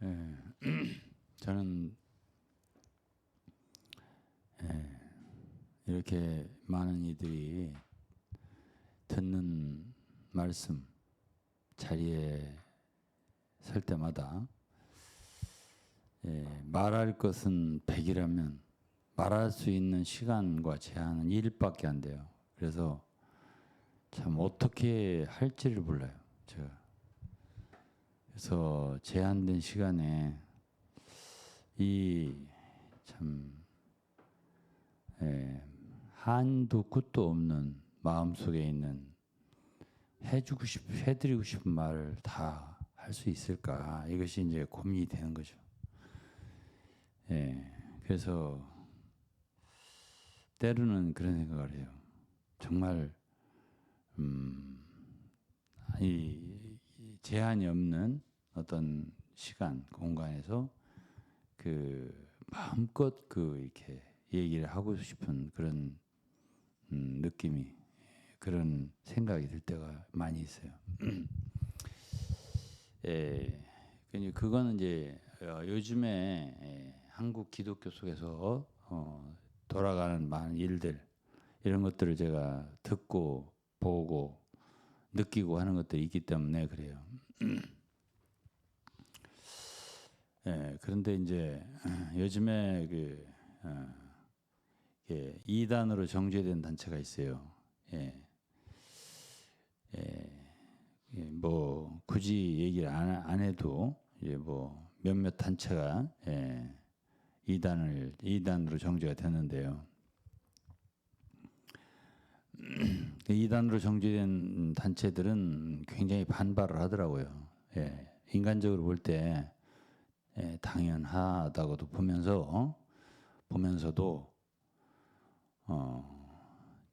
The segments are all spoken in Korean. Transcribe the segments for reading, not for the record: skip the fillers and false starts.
예, 저는 이렇게 많은 이들이 듣는 말씀 자리에 설 때마다 말할 것은 100이라면 말할 수 있는 시간과 제한은 1밖에 안 돼요. 그래서 참 어떻게 할지를 몰라요, 제가. 그래서 제한된 시간에 이 참 한도 끝도 없는 마음속에 있는 해드리고 싶은 말을 다 할 수 있을까? 이것이 이제 고민이 되는 거죠. 그래서 때로는 그런 생각을 해요. 정말 이 제한이 없는 어떤 시간, 공간에서 그 마음껏 이렇게 얘기를 하고 싶은 그런 느낌이, 그런 생각이 들 때가 많이 있어요. 그거는 이제 요즘에 한국 기독교 속에서 돌아가는 많은 일들, 이런 것들을 제가 듣고 보고 느끼고 하는 것들이 있기 때문에 그래요. 그런데 이제 요즘에 이단으로 정죄된 단체가 있어요. 뭐 굳이 얘기를 안 해도 이제 뭐 몇몇 단체가 이단으로 정죄가 됐는데요. 이단으로 정죄된 단체들은 굉장히 반발을 하더라고요. 인간적으로 볼 때 당연하다고도 보면서도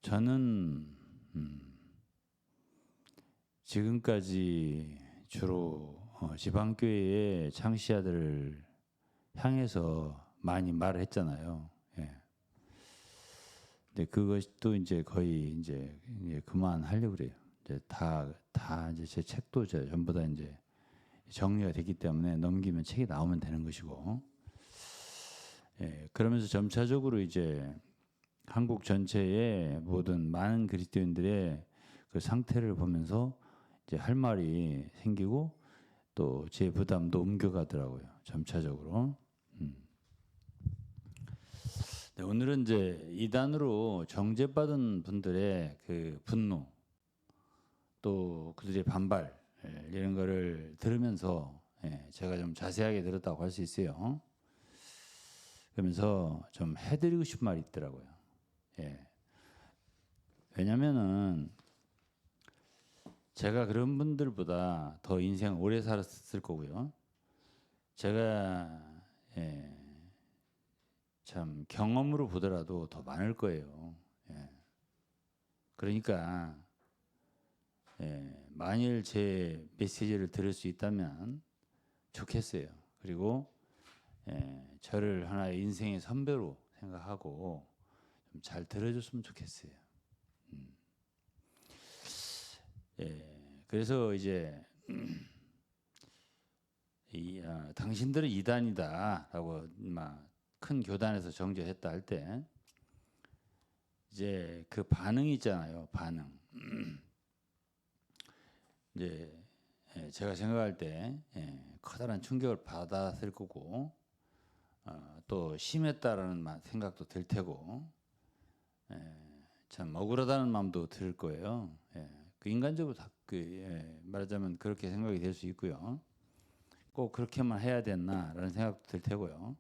저는 지금까지 주로 지방교회의 창시자들을 향해서 많이 말을 했잖아요. 근데 그것도 이제 거의 이제 그만하려고 그래요. 이제 다 이제 제 책도 전부 다 이제 정리가 됐기 때문에 넘기면 책이 나오면 되는 것이고, 그러면서 점차적으로 이제 한국 전체의 모든 많은 그리스도인들의 그 상태를 보면서 이제 할 말이 생기고 또 제 부담도 옮겨가더라고요. 점차적으로. 네, 오늘은 이제 이단으로 정죄받은 분들의 그 분노, 또 그들의 반발, 이런 거를 들으면서 제가 좀 자세하게 들었다고 할 수 있어요. 그러면서 좀 해드리고 싶은 말이 있더라고요. 왜냐면은 제가 그런 분들보다 더 인생 오래 살았을 거고요. 제가 참 경험으로 보더라도 더 많을 거예요. 그러니까 만일 제 메시지를 들을 수 있다면 좋겠어요. 그리고 저를 하나의 인생의 선배로 생각하고 좀 잘 들어줬으면 좋겠어요. 그래서 이제 당신들은 이단이다라고 큰 교단에서 정죄했다 할 때 이제 그 반응이 있잖아요. 반응. 이제 제가 생각할 때 커다란 충격을 받았을 거고 또 심했다라는 생각도 들 테고 참 억울하다는 마음도 들 거예요. 그 인간적으로 말하자면 그렇게 생각이 될 수 있고요. 꼭 그렇게만 해야 됐나라는 생각도 들 테고요.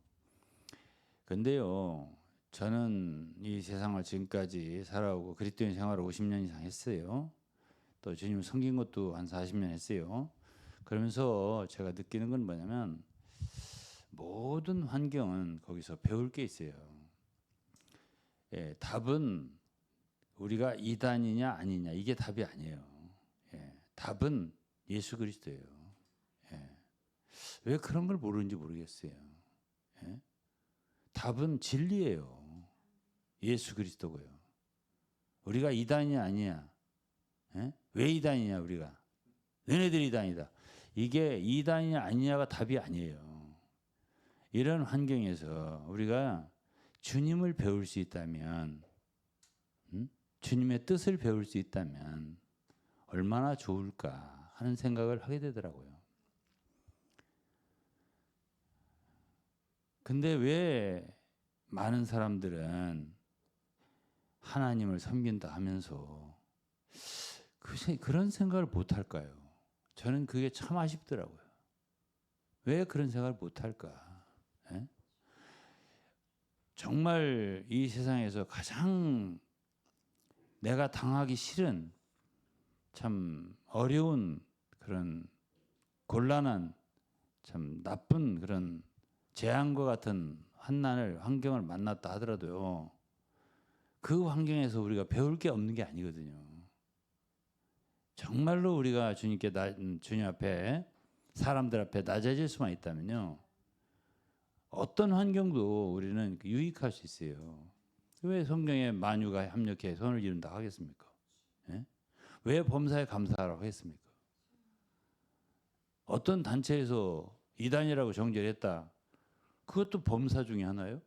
근데요, 저는 이 세상을 지금까지 살아오고 그리스도인 생활을 50년 이상 했어요. 또 주님을 섬긴 것도 한 40년 했어요. 그러면서 제가 느끼는 건 뭐냐면 모든 환경은 거기서 배울 게 있어요. 답은 우리가 이단이냐 아니냐 이게 답이 아니에요. 답은 예수 그리스도예요. 왜 그런 걸 모르는지 모르겠어요. 답은 진리예요. 예수 그리스도고요. 우리가 이단이냐 아니냐. 왜 이단이냐 우리가. 너네들이 이단이다. 이게 이단이냐 아니냐가 답이 아니에요. 이런 환경에서 우리가 주님을 배울 수 있다면, 주님의 뜻을 배울 수 있다면 얼마나 좋을까 하는 생각을 하게 되더라고요. 근데 왜 많은 사람들은 하나님을 섬긴다 하면서 그런 생각을 못 할까요? 저는 그게 참 아쉽더라고요. 왜 그런 생각을 못 할까? 예? 정말 이 세상에서 가장 내가 당하기 싫은 참 어려운 그런 곤란한 참 나쁜 그런 재앙과 같은 환경을 만났다 하더라도요. 그 환경에서 우리가 배울 게 없는 게 아니거든요. 정말로 우리가 주님 앞에 사람들 앞에 낮아질 수만 있다면요. 어떤 환경도 우리는 유익할 수 있어요. 왜 성경에 만유가 합력해 손을 이룬다 하겠습니까? 예? 왜 범사에 감사하라고 했습니까? 어떤 단체에서 이단이라고 정죄했다. 그것도 범사 중에 하나요?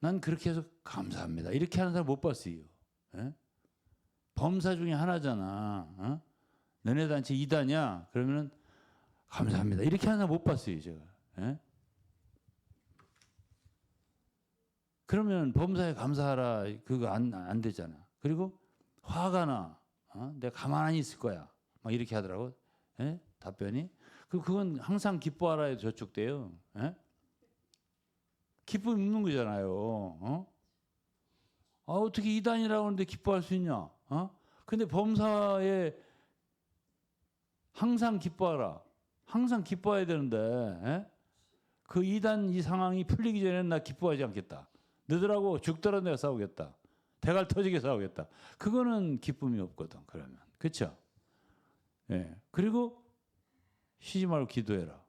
난 그렇게 해서 감사합니다. 이렇게 하는 사람 못 봤어요. 예? 범사 중에 하나잖아. 어? 너네 단체 이단이야? 그러면은 감사합니다. 이렇게 하는 사람 못 봤어요, 제가. 예? 그러면 범사에 감사하라 그거 안 되잖아. 그리고 화가 나. 내가 가만히 있을 거야. 막 이렇게 하더라고. 예? 답변이. 그건 항상 기뻐하라에 저촉돼요. 예? 기쁨이 없는 거잖아요. 어떻게 이단이라고 하는데 기뻐할 수 있냐? 근데 범사에 항상 기뻐하라. 항상 기뻐해야 되는데, 예? 그 이단 이 상황이 풀리기 전에는 나 기뻐하지 않겠다. 너희들하고 죽더라도 내가 싸우겠다. 대갈 터지게 싸우겠다. 그거는 기쁨이 없거든. 그러면 그렇죠? 예. 그리고 쉬지 말고 기도해라.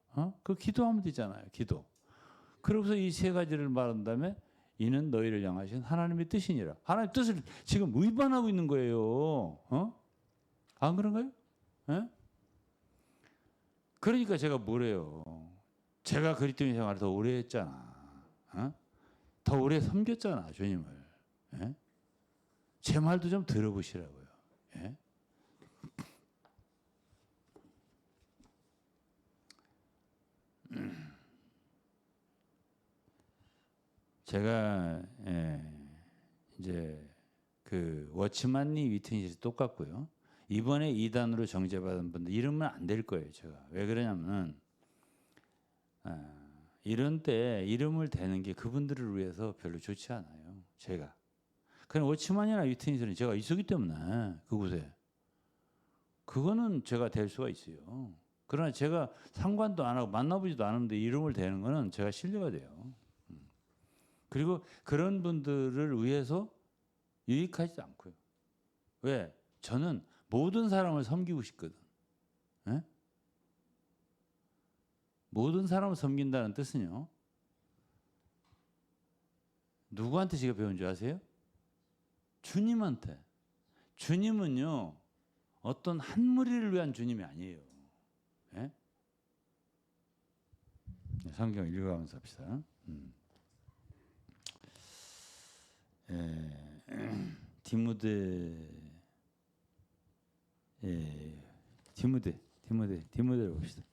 그 기도하면 되잖아요. 기도. 그러고서 이 세 가지를 말한 다음에 이는 너희를 향하신 하나님의 뜻이니라. 하나님의 뜻을 지금 위반하고 있는 거예요. 안 그런가요? 예? 그러니까 제가 뭐래요. 제가 그리스도인 생활을 더 오래 했잖아. 더 오래 섬겼잖아, 주님을. 예? 제 말도 좀 들어보시라고요. 예? 제가 이제 그 워치만니 위트니스 똑같고요. 이번에 2단으로 정죄받은 분들 이러면 안 될 거예요. 제가 왜 그러냐면은 이런 때 이름을 대는 게 그분들을 위해서 별로 좋지 않아요. 제가. 그냥 워치만이나 위트니스는 제가 있었기 때문에 그곳에 그거는 제가 될 수가 있어요. 그러나 제가 상관도 안 하고 만나보지도 않았는데 이름을 대는 거는 제가 신뢰가 돼요. 그리고 그런 분들을 위해서 유익하지도 않고요. 왜? 저는 모든 사람을 섬기고 싶거든. 예? 모든 사람을 섬긴다는 뜻은요. 누구한테 제가 배운 줄 아세요? 주님한테. 주님은요. 어떤 한 무리를 위한 주님이 아니에요. 예? 성경 읽어가면서 합시다. 디모데를 봅시다.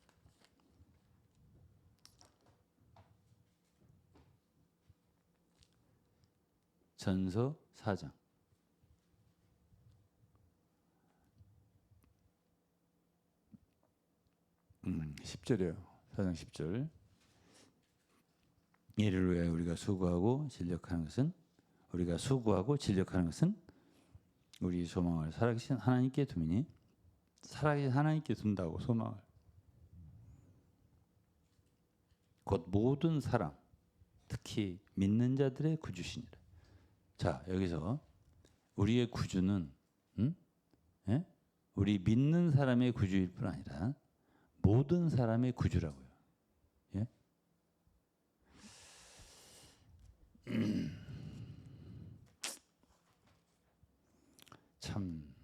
전서 4장. 10절이에요. 4장 10절. 이를 위해 우리가 수고하고 진력하는 것은 우리 소망을 살아계신 하나님께 둠이니 살아계신 하나님께 둔다고 소망을 곧 모든 사람 특히 믿는 자들의 구주시니라. 자 여기서 우리의 구주는 예? 우리 믿는 사람의 구주일 뿐 아니라 모든 사람의 구주라고요. 예? 참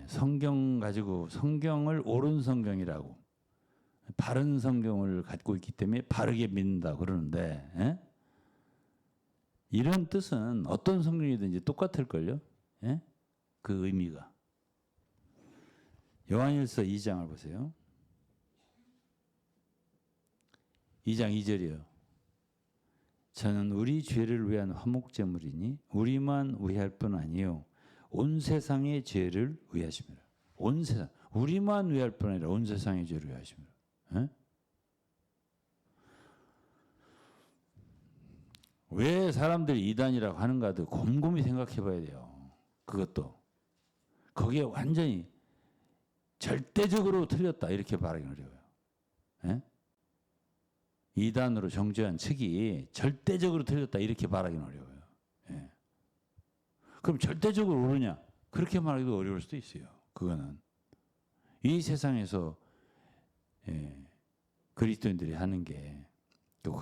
성경 가지고 성경을 옳은 성경이라고 바른 성경을 갖고 있기 때문에 바르게 믿는다 그러는데 예? 이런 뜻은 어떤 성경이든지 똑같을걸요. 예? 그 의미가. 요한일서 2장을 보세요. 2장 2절이요. 저는 우리 죄를 위한 화목제물이니 우리만 위할 뿐 아니요 온 세상의 죄를 위하십니다. 온 세상. 우리만 위할 뿐 아니라 온 세상의 죄를 위하십니다. 예? 왜 사람들이 이단이라고 하는가도 곰곰이 생각해 봐야 돼요. 그것도. 거기에 완전히 절대적으로 틀렸다 이렇게 말하기 어려워요. 예? 이단으로 정죄한 측이 절대적으로 틀렸다 이렇게 말하기는 어려워요. 예. 그럼 절대적으로 옳으냐? 그렇게 말하기도 어려울 수도 있어요. 그거는 이 세상에서 그리스도인들이 하는 게 또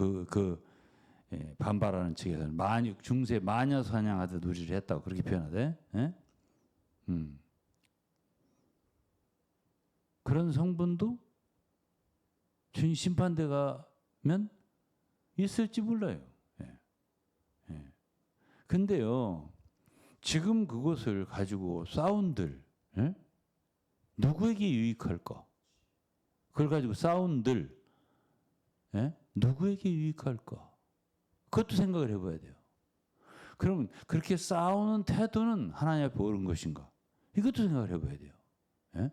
반발하는 측에서는 중세 마녀 사냥하듯 우리를 했다고 그렇게 표현하대. 예? 그런 성분도 주님 심판대 가면 있을지 몰라요. 예. 예. 근데요, 지금 그것을 가지고 싸운들, 예? 누구에게 유익할까? 그걸 가지고 싸운들, 예? 누구에게 유익할까? 그것도 생각을 해봐야 돼요. 그러면 그렇게 싸우는 태도는 하나님 앞에 옳은 것인가? 이것도 생각을 해봐야 돼요. 예?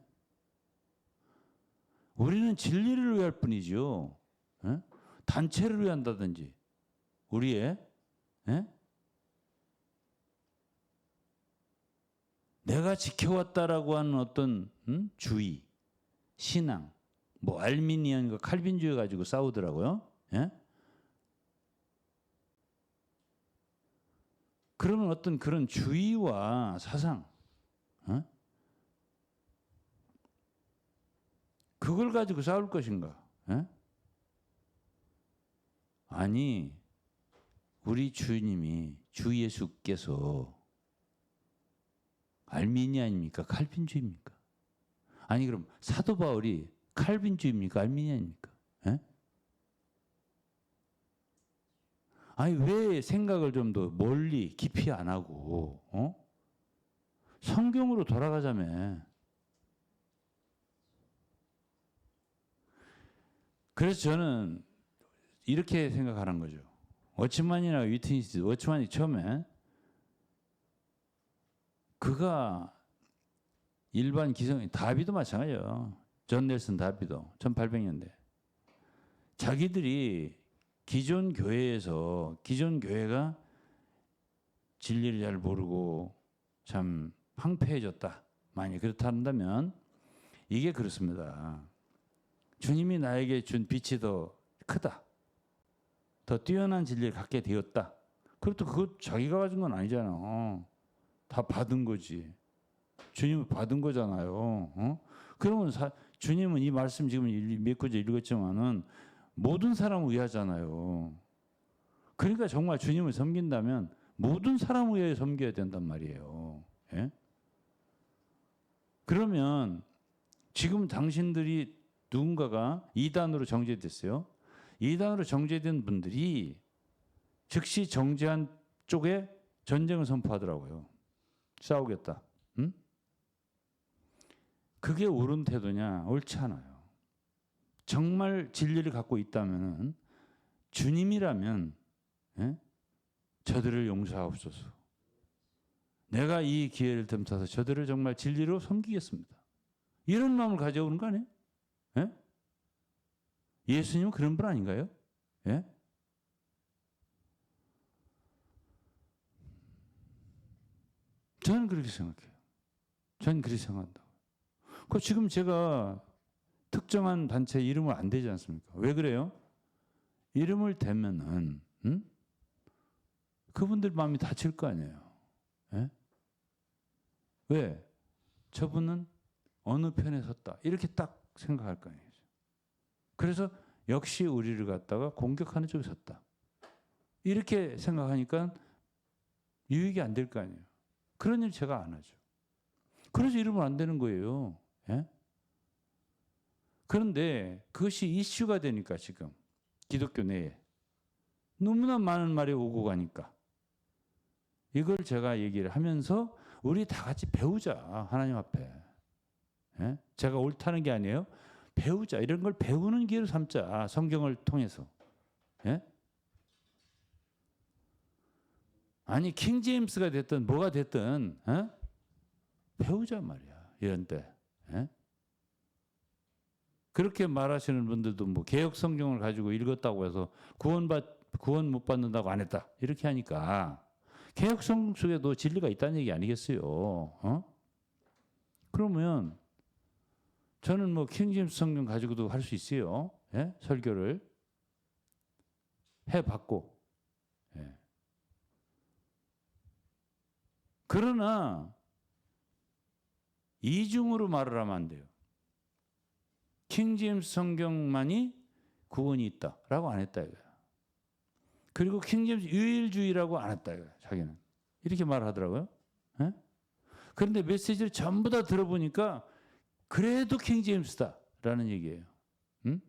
우리는 진리를 위할 뿐이죠. 예? 단체를 위한다든지 우리의 내가 지켜왔다라고 하는 어떤 주의, 신앙, 뭐 알미니안과 칼빈주의 가지고 싸우더라고요. 예? 그러면 어떤 그런 주의와 사상, 그걸 가지고 싸울 것인가? 예? 아니, 우리 주님이 주 예수께서 알미니안입니까? 칼빈주의입니까? 아니 그럼 사도 바울이 칼빈주의입니까? 알미니안입니까? 예? 아니 왜 생각을 좀 더 멀리 깊이 안 하고 성경으로 돌아가자며. 그래서 저는 이렇게 생각하는 거죠. 워치만이나 위트니스, 워치만이 처음에 그가 일반 기성, 다비도 마찬가지예요. 존 넬슨 다비도 1800년대. 자기들이 기존 교회가 진리를 잘 모르고 참 황폐해졌다. 만약 그렇다 한다면 이게 그렇습니다. 주님이 나에게 준 빛이 더 크다. 더 뛰어난 진리를 갖게 되었다. 그것도 그거 자기가 가진 건 아니잖아. 다 받은 거지. 주님은 받은 거잖아요. 그러면 주님은 이 말씀 지금 몇 구절 읽었지만은 모든 사람을 위하잖아요. 그러니까 정말 주님을 섬긴다면 모든 사람을 위해 섬겨야 된단 말이에요. 예? 그러면 지금 당신들이 누군가가 이단으로 정죄됐어요. 이단으로 정죄된 분들이 즉시 정죄한 쪽에 전쟁을 선포하더라고요. 싸우겠다. 응? 그게 옳은 태도냐? 옳지 않아요. 정말 진리를 갖고 있다면 주님이라면 저들을 용서하옵소서. 내가 이 기회를 틈타서 저들을 정말 진리로 섬기겠습니다. 이런 마음을 가져오는 거 아니에요? 예? 예수님은 그런 분 아닌가요? 예? 저는 그렇게 생각해요. 저는 그렇게 생각한다고. 지금 제가 특정한 단체 이름을 안 대지 않습니까? 왜 그래요? 이름을 대면은 그분들 마음이 다칠 거 아니에요. 예? 왜? 저분은 어느 편에 섰다. 이렇게 딱 생각할 거 아니에요. 그래서 역시 우리를 갖다가 공격하는 쪽에 섰다. 이렇게 생각하니까 유익이 안 될 거 아니에요. 그런 일 제가 안 하죠. 그래서 이러면 안 되는 거예요. 예? 그런데 그것이 이슈가 되니까 지금 기독교 내에 너무나 많은 말이 오고 가니까 이걸 제가 얘기를 하면서 우리 다 같이 배우자, 하나님 앞에. 예? 제가 옳다는 게 아니에요. 배우자, 이런 걸 배우는 기회로 삼자, 성경을 통해서. 예? 아니 킹제임스가 됐든 뭐가 됐든 배우자 말이야, 이런 때. 예? 그렇게 말하시는 분들도 뭐 개역 성경을 가지고 읽었다고 해서 구원 못 받는다고 안 했다, 이렇게 하니까 개역 성경 속에도 진리가 있다는 얘기 아니겠어요? 그러면 저는 뭐 킹제임스 성경 가지고도 할 수 있어요. 예? 설교를 해봤고. 예. 그러나 이중으로 말을 하면 안 돼요. 킹제임스 성경만이 구원이 있다라고 안 했다 이거야. 그리고 킹제임스 유일주의라고 안 했다 이거야. 자기는 이렇게 말을 하더라고요. 예? 그런데 메시지를 전부 다 들어보니까 그래도 킹제임스다라는 얘기예요. 응?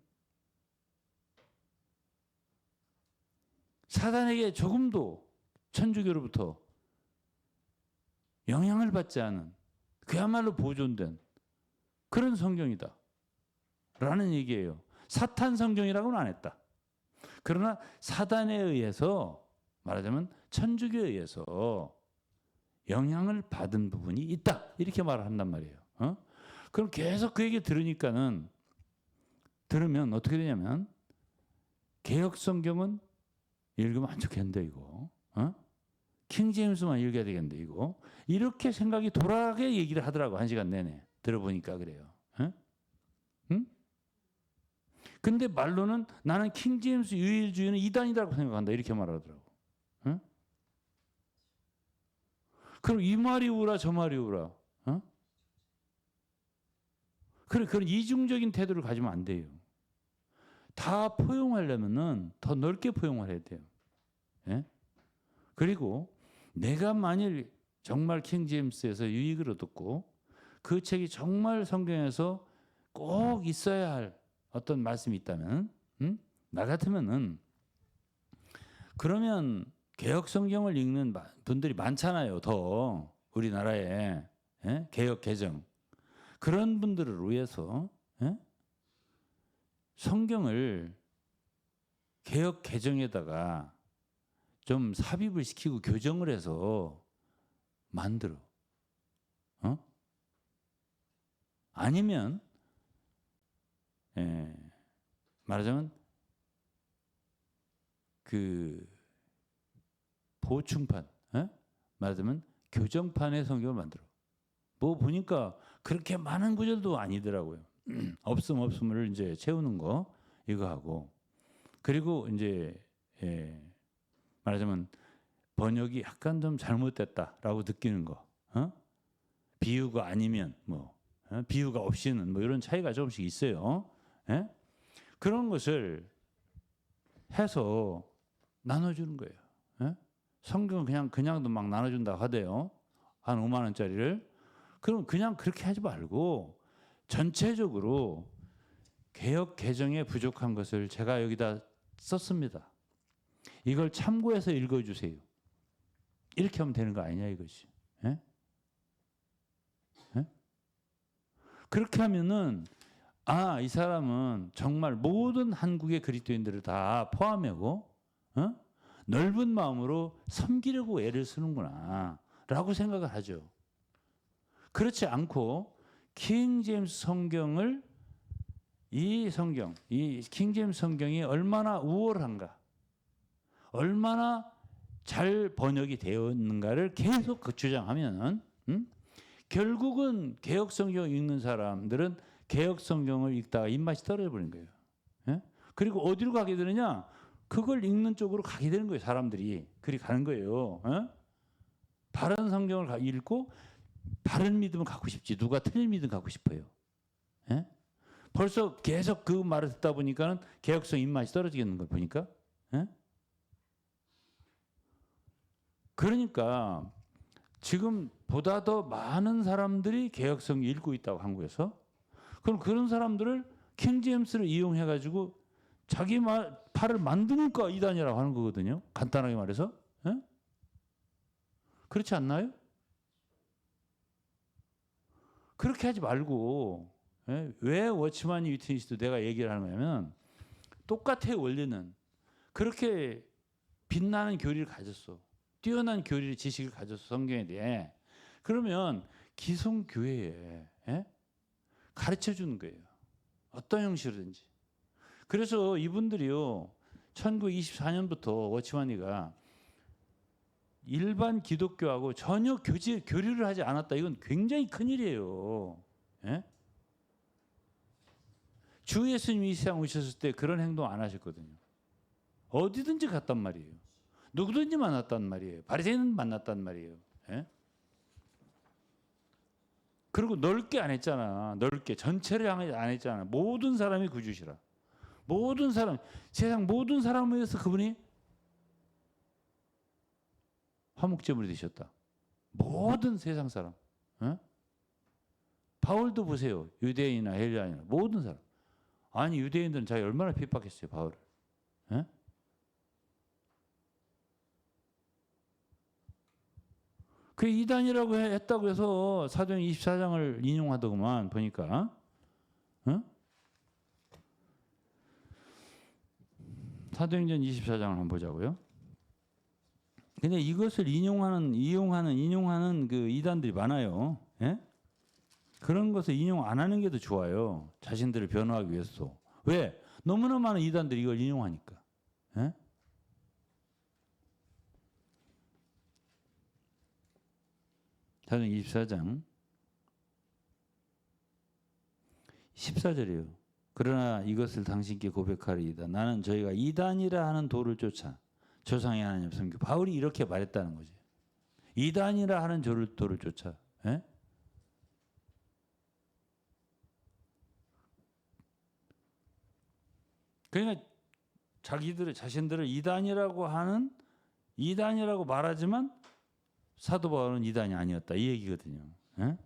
사단에게 조금도 천주교로부터 영향을 받지 않은 그야말로 보존된 그런 성경이다 라는 얘기예요. 사탄 성경이라고는 안 했다. 그러나 사단에 의해서, 말하자면 천주교에 의해서 영향을 받은 부분이 있다, 이렇게 말을 한단 말이에요. 그럼 계속 그 얘기 들으면 어떻게 되냐면 개역 성경은 읽으면 안 좋겠는데 이거, 킹제임스만 읽어야 되겠는데 이거, 이렇게 생각이 돌아가게 얘기를 하더라고. 1시간 내내 들어보니까 그래요. 응? 근데 말로는 나는 킹제임스 유일주의는 이단이라고 생각한다, 이렇게 말하더라고. 응? 그럼 이 말이 우라 저 말이 우라. 그런 이중적인 태도를 가지면 안 돼요. 다 포용하려면은 더 넓게 포용을 해야 돼요. 예? 그리고 내가 만일 정말 킹제임스에서 유익을 얻었고 그 책이 정말 성경에서 꼭 있어야 할 어떤 말씀이 있다면, 나 같으면은, 그러면 개역 성경을 읽는 분들이 많잖아요. 더 우리나라에. 예? 개역 개정 그런 분들을 위해서, 예? 성경을 개역 개정에다가 좀 삽입을 시키고 교정을 해서 만들어. 아니면 말하자면 그 보충판, 말하자면 교정판의 성경을 만들어. 뭐 보니까 그렇게 많은 구절도 아니더라고요. 없음을 이제 채우는 거 이거 하고, 그리고 이제 말하자면 번역이 약간 좀 잘못됐다라고 느끼는 거, 비유가 아니면 뭐 비유가 없이는 뭐 이런 차이가 조금씩 있어요. 예? 그런 것을 해서 나눠주는 거예요. 예? 성경은 그냥도 막 나눠준다 하대요. 한 5만 원짜리를. 그럼 그냥 그렇게 하지 말고 전체적으로 개역 개정에 부족한 것을 제가 여기다 썼습니다. 이걸 참고해서 읽어주세요. 이렇게 하면 되는 거 아니냐 이것이. 예? 예? 그렇게 하면은 이 사람은 정말 모든 한국의 그리스도인들을 다 포함하고 넓은 마음으로 섬기려고 애를 쓰는구나 라고 생각을 하죠. 그렇지 않고 킹제임스 성경을, 이 킹제임스 성경이 얼마나 우월한가, 얼마나 잘 번역이 되어 있는가를 계속 주장하면 결국은 개역 성경 읽는 사람들은 개역 성경을 읽다가 입맛이 떨어져 버리는 거예요. 예? 그리고 어디로 가게 되느냐? 그걸 읽는 쪽으로 가게 되는 거예요. 사람들이 그리 가는 거예요. 바른 성경을 읽고 바른 믿음을 갖고 싶지, 누가 틀린 믿음 갖고 싶어요. 예? 벌써 계속 그 말을 듣다 보니까는 개역성 입맛이 떨어지겠는 걸 보니까. 예? 그러니까 지금 보다 더 많은 사람들이 개역성 읽고 있다고 한국에서. 그럼 그런 사람들을 킹제임스를 이용해가지고 자기 팔을 만드니까 이단이라고 하는 거거든요. 간단하게 말해서. 예? 그렇지 않나요? 그렇게 하지 말고, 예? 왜 워치만 위트니스도 내가 얘기를 하냐면 똑같아요. 원리는. 그렇게 빛나는 교리를 가졌어. 뛰어난 교리의 지식을 가졌어. 성경에 대해. 그러면 기성교회에 가르쳐 주는 거예요. 어떤 형식으로든지. 그래서 이분들이요. 1924년부터 워치만이가 일반 기독교하고 전혀 교류를 하지 않았다. 이건 굉장히 큰일이에요. 예? 주 예수님이 이 세상 오셨을 때 그런 행동 안 하셨거든요. 어디든지 갔단 말이에요. 누구든지 만났단 말이에요. 바리새인 만났단 말이에요. 예? 그리고 넓게 안 했잖아. 넓게 전체를 향해 안 했잖아. 모든 사람이 구주시라. 모든 사람, 세상 모든 사람을 위해서 그분이 화목제물이 되셨다. 모든 세상 사람. 예? 바울도 보세요. 유대인이나 헬라인이나 모든 사람. 아니 유대인들은 자기 얼마나 핍박했어요. 바울을. 예? 그 이단이라고 했다고 해서 사도행 24장을 인용하더구만 보니까. 어? 사도행전 24장을 한번 보자고요. 근데 이것을 인용하는 그 이단들이 많아요. 예? 그런 것을 인용 안 하는 게 더 좋아요. 자신들을 변호하기 위해서. 왜? 너무나 많은 이단들이 이걸 인용하니까. 예? 사도행 24장 14절이에요. 그러나 이것을 당신께 고백하리이다. 나는 저희가 이단이라 하는 도를 쫓아 조상의 하나님 섬기고. 바울이 이렇게 말했다는 거지. 이단이라 하는 도를 쫓아. 예? 그러니까 자신들을 이단이라고 말하지만 사도 바울은 이단이 아니었다 이 얘기거든요. 예?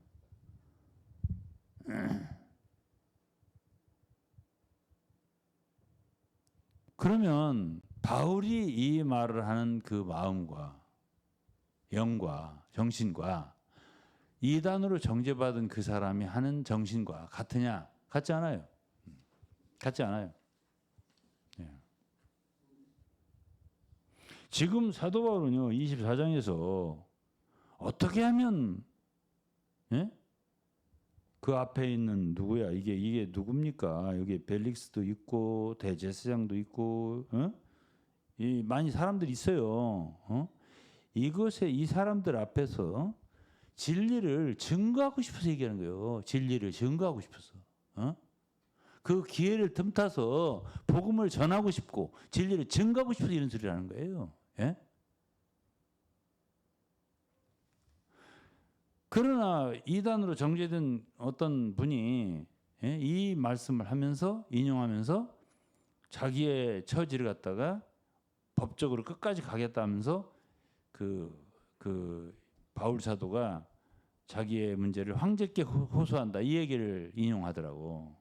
그러면 바울이 이 말을 하는 그 마음과 영과 정신과 이단으로 정죄받은 그 사람이 하는 정신과 같으냐? 같지 않아요. 같지 않아요. 예. 지금 사도 바울은요 24장에서 어떻게 하면 예? 그 앞에 있는 누구야? 이게 누굽니까? 여기 벨릭스도 있고 대제사장도 있고 많이 사람들이 있어요. 이것에 이 사람들 앞에서 진리를 증거하고 싶어서 얘기하는 거예요. 진리를 증거하고 싶어서. 그 기회를 틈타서 복음을 전하고 싶고 진리를 증거하고 싶어서 이런 소리를 하는 거예요. 예? 그러나 이단으로 정죄된 어떤 분이 이 말씀을 하면서 인용하면서 자기의 처지를 갖다가 법적으로 끝까지 가겠다면서 그 바울 사도가 자기의 문제를 황제께 호소한다 이 얘기를 인용하더라고.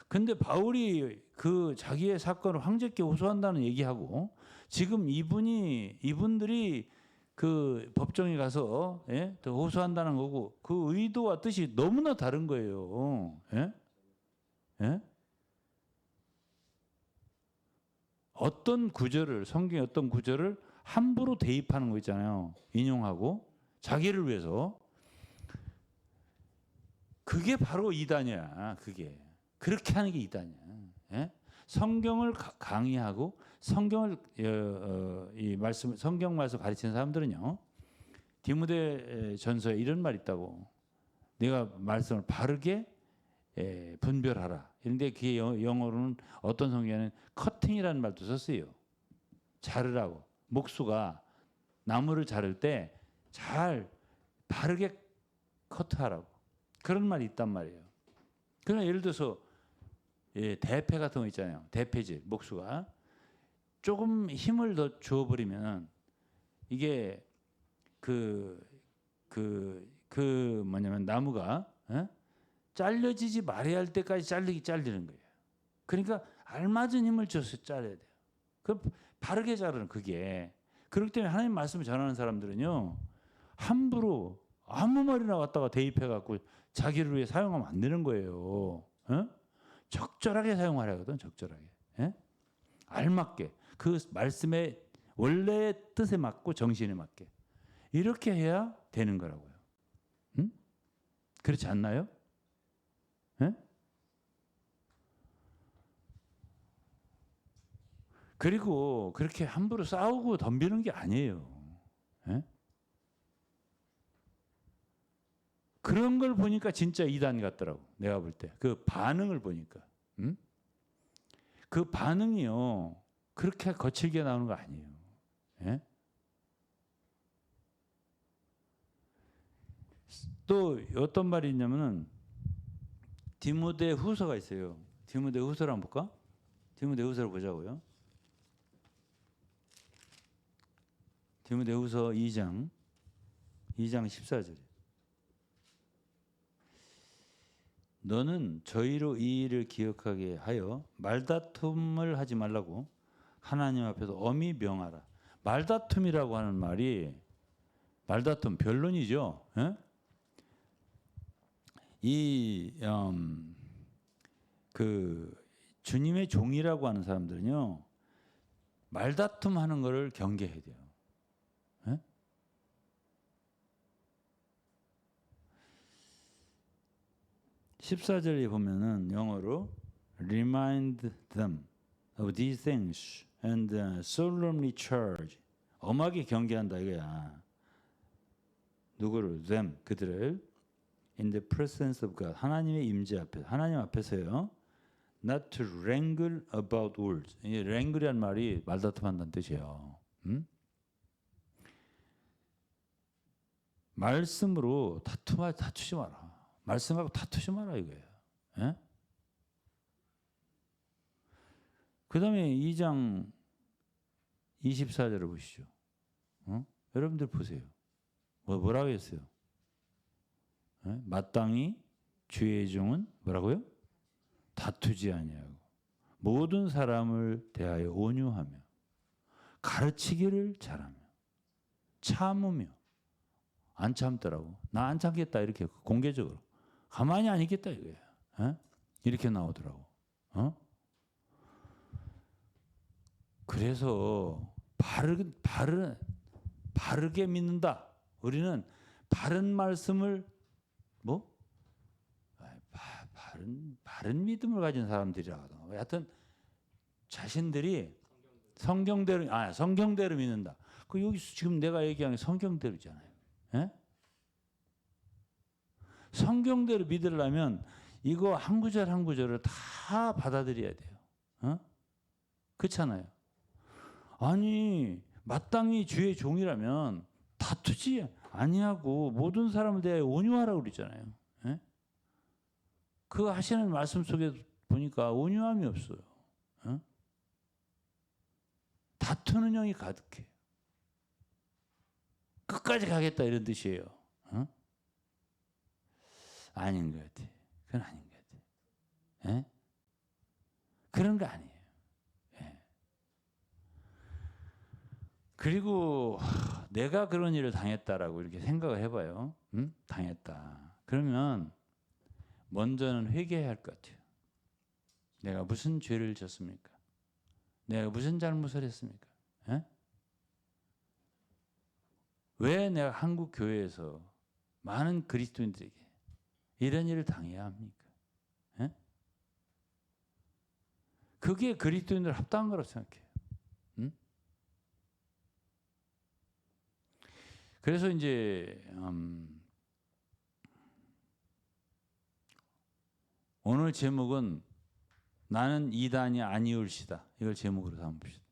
근데 바울이 그 자기의 사건을 황제께 호소한다는 얘기하고 지금 이분들이 그 법정에 가서 더 호소한다는 거고 그 의도와 뜻이 너무나 다른 거예요. 성경의 어떤 구절을 함부로 대입하는 거 있잖아요. 인용하고 자기를 위해서. 그게 바로 이단이야. 그렇게 하는 게 이단이야. 성경을 강의하고 성경 말씀 가르치는 사람들은요. 디모데 전서에 이런 말이 있다고. 내가 말씀을 바르게 분별하라. 그런데 그게 영어로는 어떤 성경에는 커팅이라는 말도 썼어요. 자르라고. 목수가 나무를 자를 때 잘 바르게 커트하라고. 그런 말이 있단 말이에요. 그러나 예를 들어서 대패 같은 거 있잖아요. 대패질, 목수가 조금 힘을 더 주어버리면 이게 뭐냐면 나무가 잘려지지 말아야 할 때까지 잘리는 거예요. 그러니까 알맞은 힘을 줘서 잘라야 돼요. 그 바르게 자르는 그게. 그렇기 때문에 하나님 말씀을 전하는 사람들은요, 함부로 아무 말이나 왔다가 대입해 갖고 자기를 위해 사용하면 안 되는 거예요. 어? 적절하게 사용하려거든, 적절하게. 예? 알맞게 그 말씀의 원래의 뜻에 맞고 정신에 맞게 이렇게 해야 되는 거라고요. 응? 그렇지 않나요? 예? 그리고 그렇게 함부로 싸우고 덤비는 게 아니에요. 예? 그런 걸 보니까 진짜 이단 같더라고. 내가 볼 때. 그 반응을 보니까. 응? 그 반응이요. 그렇게 거칠게 나오는 거 아니에요. 예? 또 어떤 말이 있냐면은 디모데 후서가 있어요. 디모데 후서를 한번 볼까? 디모데 후서를 보자고요. 디모데 후서 2장 14절. 너는 저희로 이 일을 기억하게 하여 말다툼을 하지 말라고 하나님 앞에서 엄히 명하라. 말다툼이라고 하는 말이 말다툼 변론이죠. 예? 그 주님의 종이라고 하는 사람들은요 말다툼하는 것을 경계해야 돼요. 예? 14절에 보면은 영어로 remind them of these things and solemnly charge 엄하게 경계한다 이거야. 누구를? them 그들을 in the presence of God 하나님의 임재 앞에 하나님 앞에서요. not to wrangle about words. 이 wrangle이란 말이 말다툼한다는 뜻이에요. 말씀으로 다투지 마라. 말씀하고 다투지 마라 이거예요. 예? 그 다음에 2장 24절을 보시죠. 여러분들 보세요. 뭐라고 했어요? 예? 마땅히 주의 종은 뭐라고요? 다투지 아니하고 모든 사람을 대하여 온유하며 가르치기를 잘하며 참으며 안 참더라고. 나 안 참겠다 이렇게 공개적으로 가만히 안 있겠다 이거예요. 에? 이렇게 나오더라고. 그래서 바르게 믿는다. 우리는 바른 말씀을 바른 믿음을 가진 사람들이라거든. 하여튼 자신들이 성경대로 믿는다. 그 여기 지금 내가 얘기하는 게 성경대로잖아요. 예? 성경대로 믿으려면 이거 한 구절 한 구절을 다 받아들여야 돼요. 그렇잖아요. 아니 마땅히 주의 종이라면 다투지 아니하고 모든 사람을 대하여 온유하라고 그랬잖아요. 예? 그 하시는 말씀 속에 보니까 온유함이 없어요. 다투는 영이 가득해. 끝까지 가겠다 이런 뜻이에요. 아닌 것 같아. 그건 아닌 것 같아. 예? 그런 거 아니에요. 예. 그리고 내가 그런 일을 당했다라고 이렇게 생각을 해봐요. 당했다. 그러면 먼저는 회개해야 할 것 같아요. 내가 무슨 죄를 졌습니까? 내가 무슨 잘못을 했습니까? 예? 왜 내가 한국 교회에서 많은 그리스도인들에게 이런 일을 당해야 합니까? 예? 그게 그리스도인들 합당한 거라고 생각해요. 그래서 이제 오늘 제목은 나는 이단이 아니올시다. 이걸 제목으로 삼읍시다.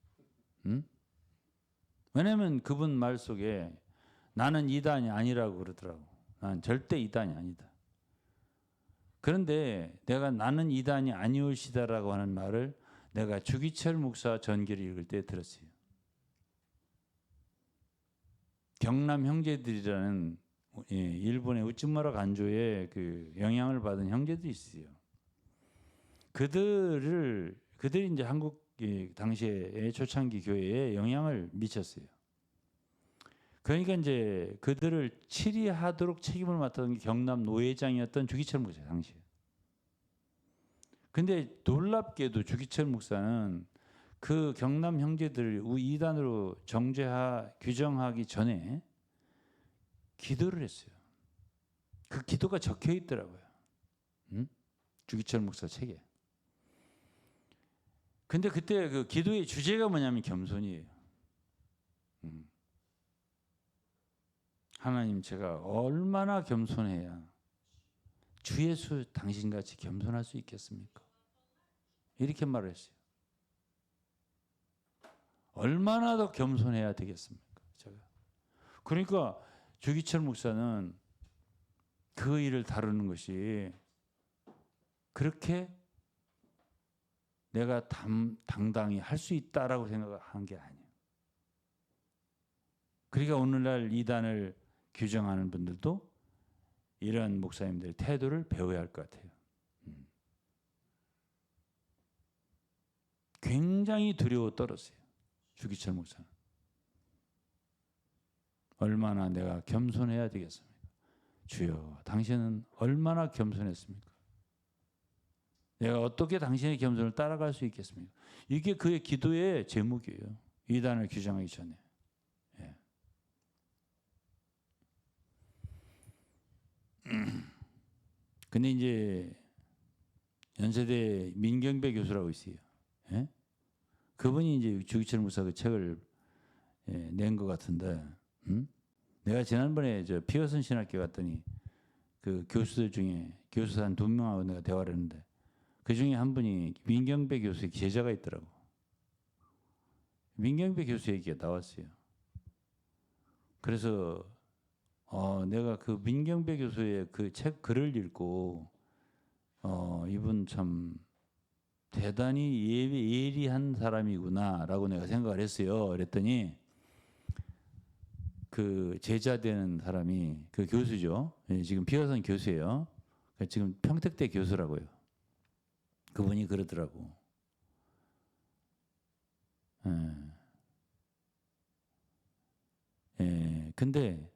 왜냐하면 그분 말 속에 나는 이단이 아니라고 그러더라고. 난 절대 이단이 아니다. 그런데 내가 나는 이단이 아니올시다라고 하는 말을 내가 주기철 목사 전기를 읽을 때 들었어요. 경남 형제들이라는 일본의 우찌무라 간조의 그 영향을 받은 형제들이 있어요. 그들이 이제 한국 당시에 초창기 교회에 영향을 미쳤어요. 그러니까 이제 그들을 치리하도록 책임을 맡았던 게 경남 노회장이었던 주기철 목사 당시에. 근데 놀랍게도 주기철 목사는 그 경남 형제들을 이단으로 규정하기 전에 기도를 했어요. 그 기도가 적혀 있더라고요. 주기철 목사 책에. 근데 그때 그 기도의 주제가 뭐냐면 겸손이에요. 하나님, 제가 얼마나 겸손해야 주 예수 당신같이 겸손할 수 있겠습니까? 이렇게 말을 했어요. 얼마나 더 겸손해야 되겠습니까? 제가. 그러니까 주기철 목사는 그 일을 다루는 것이 그렇게 내가 당당히 할 수 있다라고 생각한 게 아니에요. 그러니까 오늘날 이단을 규정하는 분들도 이런 목사님들의 태도를 배워야 할 것 같아요. 굉장히 두려워 떨었어요. 주기철 목사는. 얼마나 내가 겸손해야 되겠습니까? 주여, 당신은 얼마나 겸손했습니까? 내가 어떻게 당신의 겸손을 따라갈 수 있겠습니까? 이게 그의 기도의 제목이에요. 이단을 규정하기 전에. 예. 근데 이제 연세대 민경배 교수라고 있어요. 예? 그분이 이제 주기철 목사 그 책을 낸 것 같은데, 내가 지난번에 저 피어슨 신학교 갔더니 그 교수들 중에 교수 한 2명하고 내가 대화를 했는데 그 중에 한 분이 민경배 교수의 제자가 있더라고. 민경배 교수 얘기가 나왔어요. 그래서 내가 그 민경배 교수의 그 책 글을 읽고 이분 참 대단히 예리한 사람이구나라고 내가 생각을 했어요. 그랬더니 그 제자 되는 사람이 그 교수죠. 지금 피어슨 교수예요. 지금 평택대 교수라고요. 그분이 그러더라고. 근데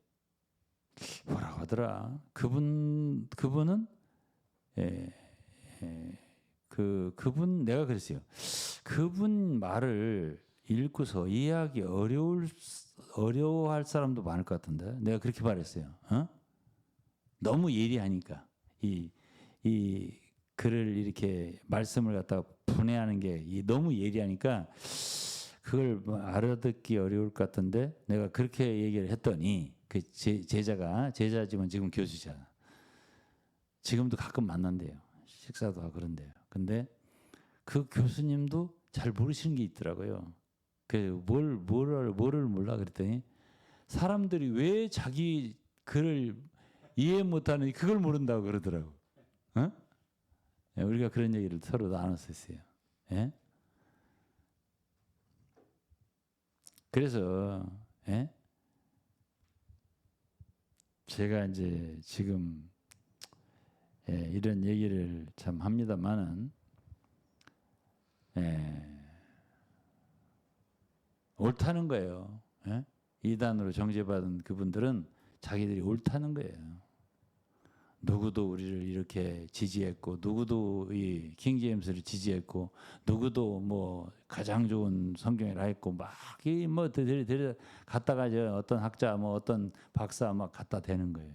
뭐라고 하더라. 그분은 그분 내가 그랬어요. 그분 말을 읽고서 이해하기 어려워할 사람도 많을 것 같은데 내가 그렇게 말했어요. 너무 예리하니까 이 글을 이렇게 말씀을 갖다가 분해하는 게 너무 예리하니까 그걸 뭐 알아듣기 어려울 것 같은데 내가 그렇게 얘기를 했더니 그 제자지만 지금 교수잖아. 지금도 가끔 만난대요. 식사도 하고 그런데요. 근데 그 교수님도 잘 모르시는 게 있더라고요. 뭐를 몰라 그랬더니 사람들이 왜 자기 글을 이해 못하는 그걸 모른다고 그러더라고. 우리가 그런 얘기를 서로 나눴었어요. 예? 그래서 제가 이제 지금 이런 얘기를 참 합니다만은 옳다는 거예요. 이단으로 정죄받은 그분들은 자기들이 옳다는 거예요. 누구도 우리를 이렇게 지지했고 누구도 이 킹제임스를 지지했고 누구도 뭐 가장 좋은 성경이라 했고 막 이 뭐 들여 갖다가 어떤 학자 뭐 어떤 박사 막 갖다 대는 거예요.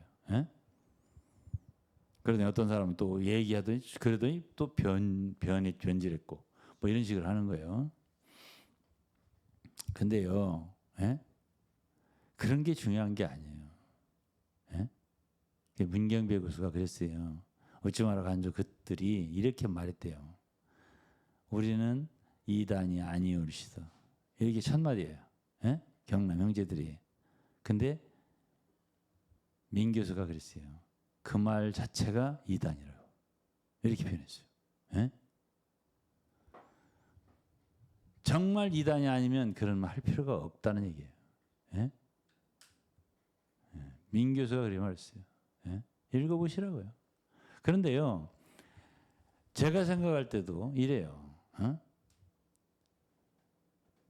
그러더니 어떤 사람은 또 얘기하더니 그러더니 또 변질했고 뭐 이런 식으로 하는 거예요. 근데요, 그런 게 중요한 게 아니에요. 문경배 교수가 그랬어요. 우찌무라 간조 그들이 이렇게 말했대요. 우리는 이단이 아니올시다. 이렇게 첫마디예요. 경남 형제들이. 근데 민 교수가 그랬어요. 그 말 자체가 이단이라고. 이렇게 표현했어요. 정말 이단이 아니면 그런 말 할 필요가 없다는 얘기예요. 민 교수가 그렇게 말했어요. 예? 읽어보시라고요. 그런데요, 제가 생각할 때도 이래요. 어?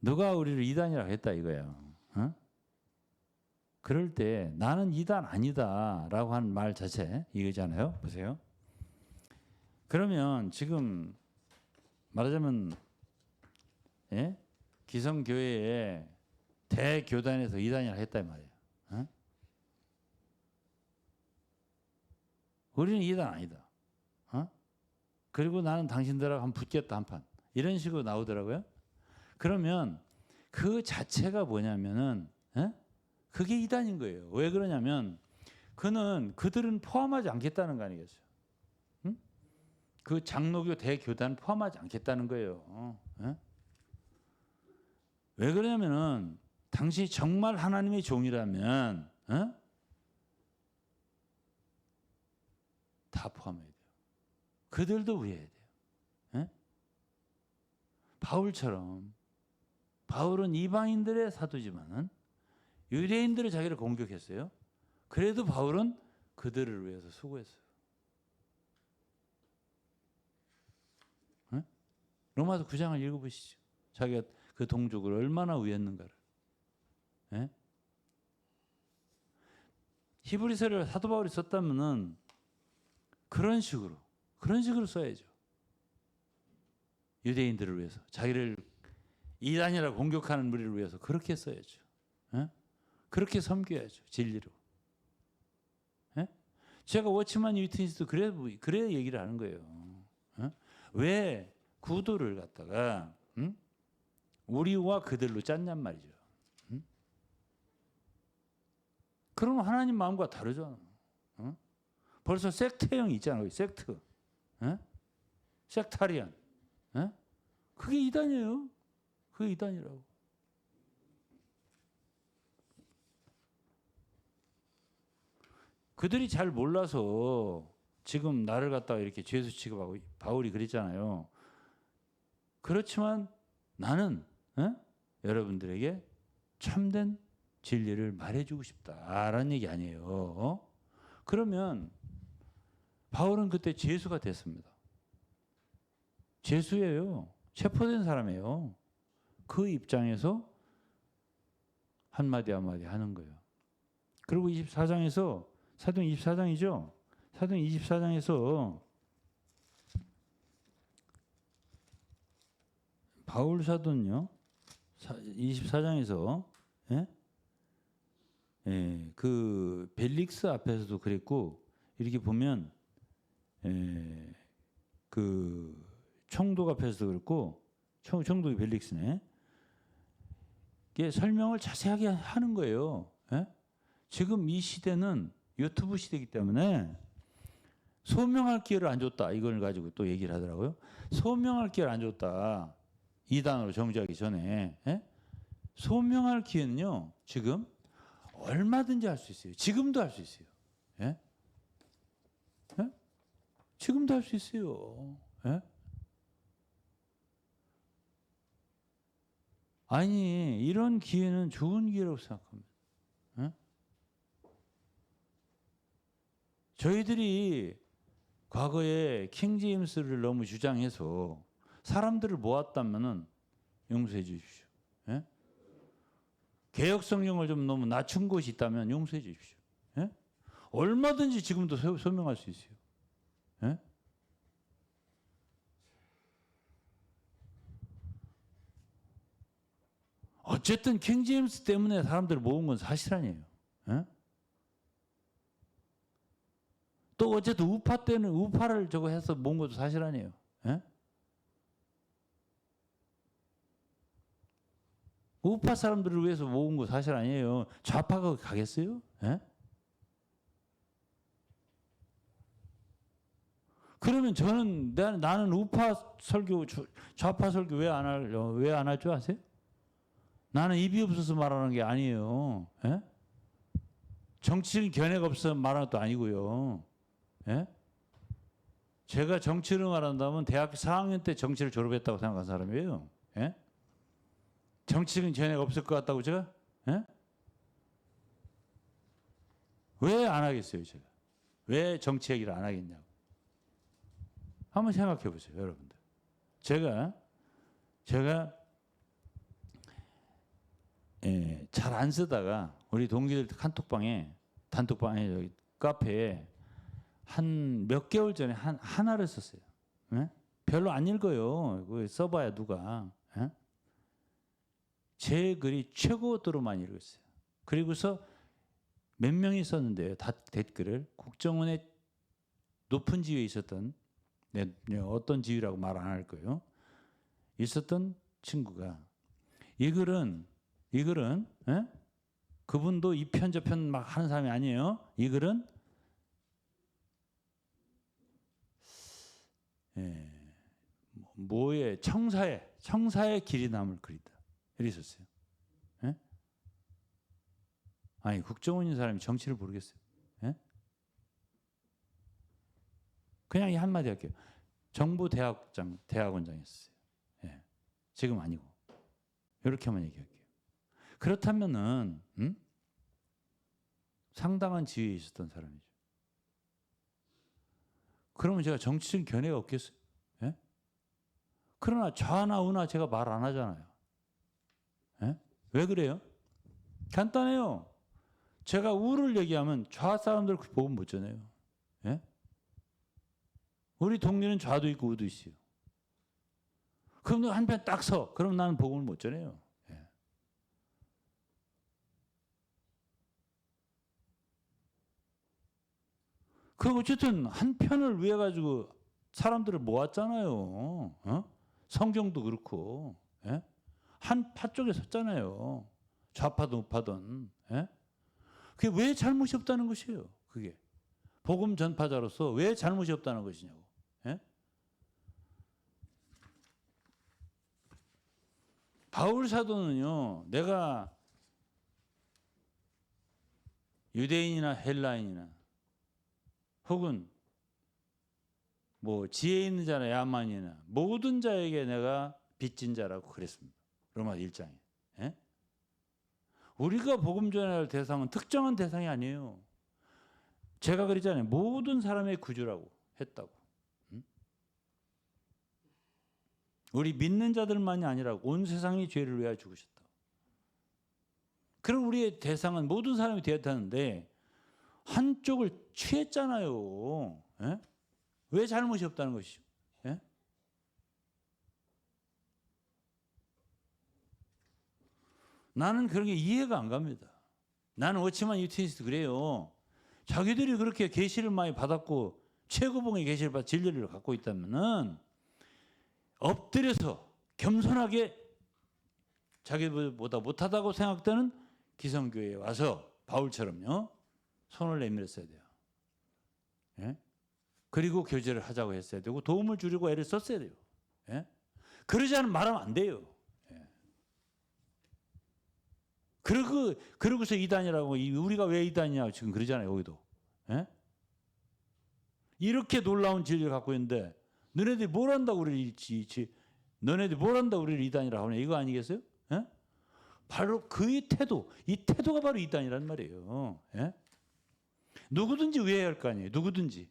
누가 우리를 이단이라고 했다 이거예요. 어? 그럴 때 나는 이단 아니다라고 하는 말 자체 이거잖아요. 보세요. 그러면 지금 말하자면 예? 기성교회의 대교단에서 이단이라고 했다 이 말이에요. 어? 우리는 이단 아니다. 어? 그리고 나는 당신들하고 한번 붙겠다 한판 이런 식으로 나오더라고요. 그러면 그 자체가 뭐냐면은 에? 그게 이단인 거예요. 왜 그러냐면 그들은 포함하지 않겠다는 거 아니겠어요? 응? 그 장로교 대교단 포함하지 않겠다는 거예요. 에? 왜 그러냐면은 당신이 정말 하나님의 종이라면 에? 다 포함해야 돼요. 그들도 위해야 돼요. 에? 바울은 이방인들의 사도지만은 유대인들이 자기를 공격했어요. 그래도 바울은 그들을 위해서 수고했어요. 에? 로마서 9장을 읽어보시죠. 자기가 그 동족을 얼마나 위했는가를. 에? 히브리서를 사도 바울이 썼다면은 그런 식으로 써야죠. 유대인들을 위해서 자기를 이단이라 공격하는 무리를 위해서 그렇게 써야죠. 에? 그렇게 섬겨야죠. 진리로. 에? 제가 워치만 위트니스도 그래 얘기를 하는 거예요. 에? 왜 구도를 갖다가 우리와 그들로 짰냔 말이죠. 그럼 하나님 마음과 다르잖아. 벌써 섹트형이 있잖아요. 섹트. 에? 섹타리안. 에? 그게 이단이에요. 그게 이단이라고. 그들이 잘 몰라서 지금 나를 갖다가 이렇게 죄수 취급하고 바울이 그랬잖아요. 그렇지만 나는 여러분들에게 참된 진리를 말해주고 싶다라는 얘기 아니에요. 그러면 바울은 그때 죄수가 됐습니다. 죄수예요. 체포된 사람이에요. 그 입장에서 한마디 한마디 하는 거예요. 그리고 24장에서 사도행 24장이죠. 사도행 24장에서 바울 사도는요. 24장에서 그 벨릭스 앞에서도 그랬고 이렇게 보면 그 총독 앞에서도 그렇고 총독이 벨릭스네. 이게 설명을 자세하게 하는 거예요. 지금 이 시대는 유튜브 시대이기 때문에 소명할 기회를 안 줬다. 이걸 가지고 또 얘기를 하더라고요. 소명할 기회를 안 줬다. 이단으로 정지하기 전에. 소명할 기회는요. 지금 얼마든지 할 수 있어요. 지금도 할 수 있어요. 지금도 할 수 있어요. 아니 이런 기회는 좋은 기회라고 생각합니다. 저희들이 과거에 킹 제임스를 너무 주장해서 사람들을 모았다면은 용서해 주십시오. 개혁 성경을 좀 너무 낮춘 곳이 있다면 용서해 주십시오. 얼마든지 지금도 소명할 수 있어요. 어쨌든 킹 제임스 때문에 사람들을 모은 건 사실 아니에요. 또 어쨌든 우파 때는 우파를 저거 해서 모은 것도 사실 아니에요. 우파 사람들을 위해서 모은 거 사실 아니에요. 좌파가 가겠어요? 그러면 나는 우파 설교, 좌파 설교 왜 안 할 줄 아세요? 나는 입이 없어서 말하는 게 아니에요. 정치적인 견해가 없어서 말하는 것도 아니고요. 제가 정치를 말한다면 대학교 4학년 때 정치를 졸업했다고 생각한 사람이에요. 정치적인 견해가 없을 것 같다고 제가? 왜 안 하겠어요, 제가? 왜 정치 얘기를 안 하겠냐고. 한번 생각해 보세요, 여러분들. 제가 잘 안 쓰다가 우리 동기들 단톡방에 여기 카페에 한 몇 개월 전에 하나를 썼어요. 예? 별로 안 읽어요. 그거 써봐야 누가. 예? 제 글이 최고도로 많이 읽었어요. 그리고서 몇 명이 썼는데요. 다 댓글을 국정원의 높은 지위에 있었던 어떤 지위라고 말 안 할 거예요. 있었던 친구가 이 글은 예? 그분도 이 편 저 편 막 하는 사람이 아니에요. 이 글은 뭐에 청사의 길이 남을 글이다. 이랬었어요. 예? 아니 국정원인 사람이 정치를 모르겠어요. 예? 그냥 이 한마디 할게요. 정부 대학원장이었어요. 예. 지금 아니고 이렇게만 얘기할게요. 그렇다면은 상당한 지위에 있었던 사람이죠. 그러면 제가 정치적인 견해가 없겠어요? 예? 그러나 좌나 우나 제가 말 안 하잖아요. 예? 왜 그래요? 간단해요. 제가 우를 얘기하면 좌 사람들 그 복음 못 전해요. 예? 우리 동리는 좌도 있고 우도 있어요. 그럼 너 한편 딱 서. 그럼 나는 복음을 못 전해요. 예. 그 어쨌든 한 편을 위해 가지고 사람들을 모았잖아요. 어? 성경도 그렇고 예? 한 파 쪽에 섰잖아요. 좌파든 우파든. 예? 그게 왜 잘못이 없다는 것이에요. 그게 복음 전파자로서 왜 잘못이 없다는 것이냐고. 예? 바울 사도는요. 내가 유대인이나 헬라인이나 혹은 뭐 지혜 있는 자나 야만이나 모든 자에게 내가 빚진 자라고 그랬습니다. 로마 1장에. 예? 우리가 복음 전할 대상은 특정한 대상이 아니에요. 제가 그랬잖아요. 모든 사람의 구주라고 했다고. 우리 믿는 자들만이 아니라 온 세상이 죄를 위하여 죽으셨다. 그럼 우리의 대상은 모든 사람이 되었다는데 한쪽을 취했잖아요. 예? 왜 잘못이 없다는 것이죠? 예? 나는 그런 게 이해가 안 갑니다. 나는 워치만 유티니스트 그래요. 자기들이 그렇게 계시를 많이 받았고 최고봉의 계시를 받아 진리를 갖고 있다면은 엎드려서 겸손하게 자기보다 못하다고 생각되는 기성교회에 와서 바울처럼요 손을 내밀었어야 돼요. 예? 그리고 교제를 하자고 했어야 되고 도움을 주려고 애를 썼어야 돼요. 예? 그러지 않으면 말하면 안 돼요. 예. 그러고서 이단이라고 우리가 왜 이단이냐 지금 그러잖아요. 여기도. 예? 이렇게 놀라운 진리를 갖고 있는데 너네들이 뭘 한다고 너네들이 뭘 한다고 우리를 이단이라고 하냐 이거 아니겠어요? 예? 바로 이 태도가 바로 이단이란 말이에요. 예? 누구든지 의해야 할 거 아니에요. 누구든지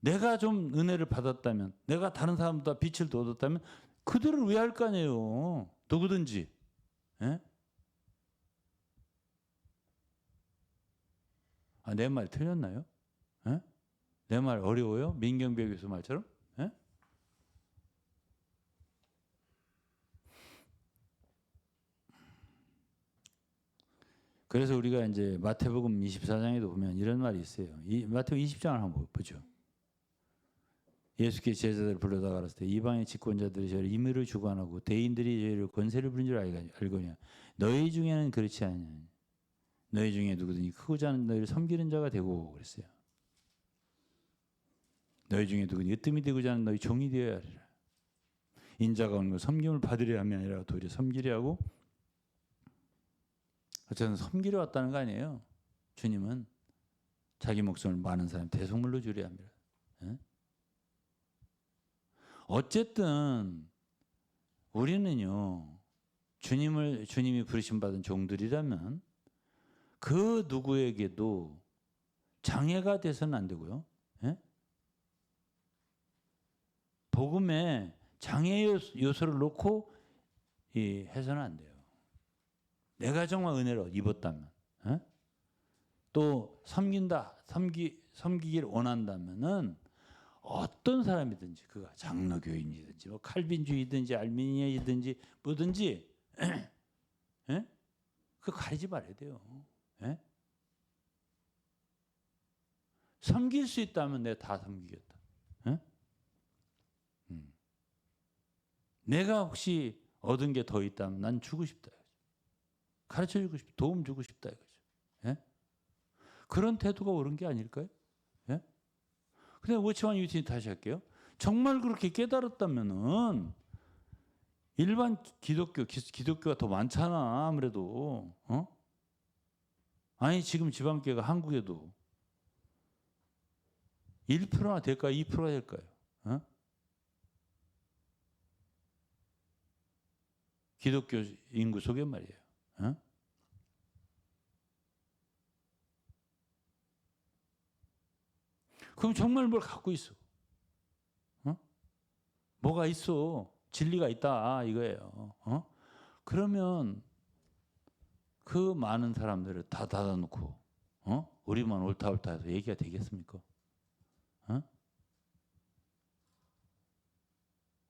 내가 좀 은혜를 받았다면, 내가 다른 사람보다 빛을 얻었다면 그들을 의해할 거 아니에요. 누구든지. 예? 아, 내 말 틀렸나요? 예? 내 말 어려워요? 민경배 교수 말처럼? 예? 그래서 우리가 이제 마태복음 24장에도 보면 이런 말이 있어요. 마태복음 20장을 한번 보죠. 예수께서 제자들을 불러다가 가라사대 이방의 집권자들이 저를 임의로 주관하고 대인들이 저희를 권세를 부린 줄 알거냐. 너희 중에는 그렇지 않냐. 너희 중에 누구든지 크고자 하는 너희를 섬기는 자가 되고 그랬어요. 너희 중에 누구든지 으뜸이 되고자 하는 너희 종이 되어야 하리라. 인자가 오는 것 섬김을 받으려 함이 아니라 도리어 섬기려 하고 어쨌든 섬기려 왔다는 거 아니에요. 주님은 자기 목숨을 많은 사람 대속물로 주려 합니다. 예? 어쨌든 우리는요 주님이 부르심 받은 종들이라면 그 누구에게도 장애가 돼서는 안 되고요. 예? 복음에 장애 요소를 놓고 해서는 안 돼요. 내가 정말 은혜로 입었다면, 예? 또 섬기기를 원한다면은 어떤 사람이든지, 그가 장로교인이든지 뭐 칼빈주의든지 알미니아이든지 뭐든지 예? 그거 가리지 말아야 돼요. 예? 섬길 수 있다면 내가 다 섬기겠다. 예? 내가 혹시 얻은 게 더 있다면 난 주고 싶다. 가르쳐 주고 싶다. 도움 주고 싶다 이거죠. 예? 그런 태도가 옳은 게 아닐까요? 예? 근데 워치만 유티니 다시 할게요. 정말 그렇게 깨달았다면은 일반 기독교가 더 많잖아. 아무래도 아니 지금 지방교회가 한국에도 1%나 될까요? 2%가 될까요? 기독교 인구 속에 말이에요. 그럼 정말 뭘 갖고 있어? 뭐가 있어? 진리가 있다 이거예요. 그러면 그 많은 사람들을 다 닫아놓고 우리만 옳다 해서 얘기가 되겠습니까?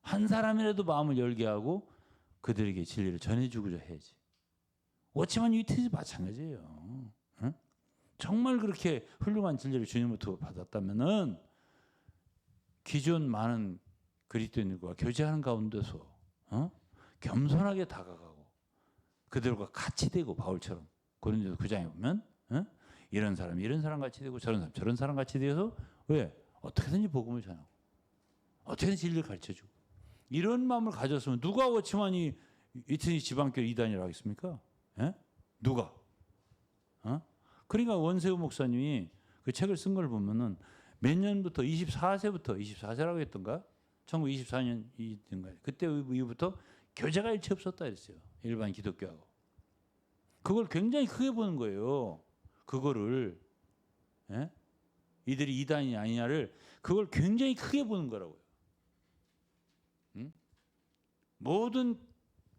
한 사람이라도 마음을 열게 하고 그들에게 진리를 전해주고자 해야지. 워치만 유티즈 마찬가지예요. 정말 그렇게 훌륭한 진리를 주님부터 받았다면은 기존 많은 그리스도인들과 교제하는 가운데서 겸손하게 다가가고 그들과 같이 되고 바울처럼 고린도서 9장에 보면 이런 사람이 이런 사람 같이 되고 저런 사람 저런 사람 같이 되어서 왜 어떻게든지 복음을 전하고 어떻게든 진리를 가르쳐주고 이런 마음을 가졌으면 누가 워치만이 이트니 지방교회 이단이라고 하겠습니까? 예? 누가? 그러니까 원세우 목사님이 그 책을 쓴 걸 보면은 몇 년부터 24세라고 했던가? 1924년이던가 그때 이후부터 교제가 일체 없었다 그랬어요. 일반 기독교하고. 그걸 굉장히 크게 보는 거예요. 그거를 예? 이들이 이단이 아니냐를 그걸 굉장히 크게 보는 거라고요. 모든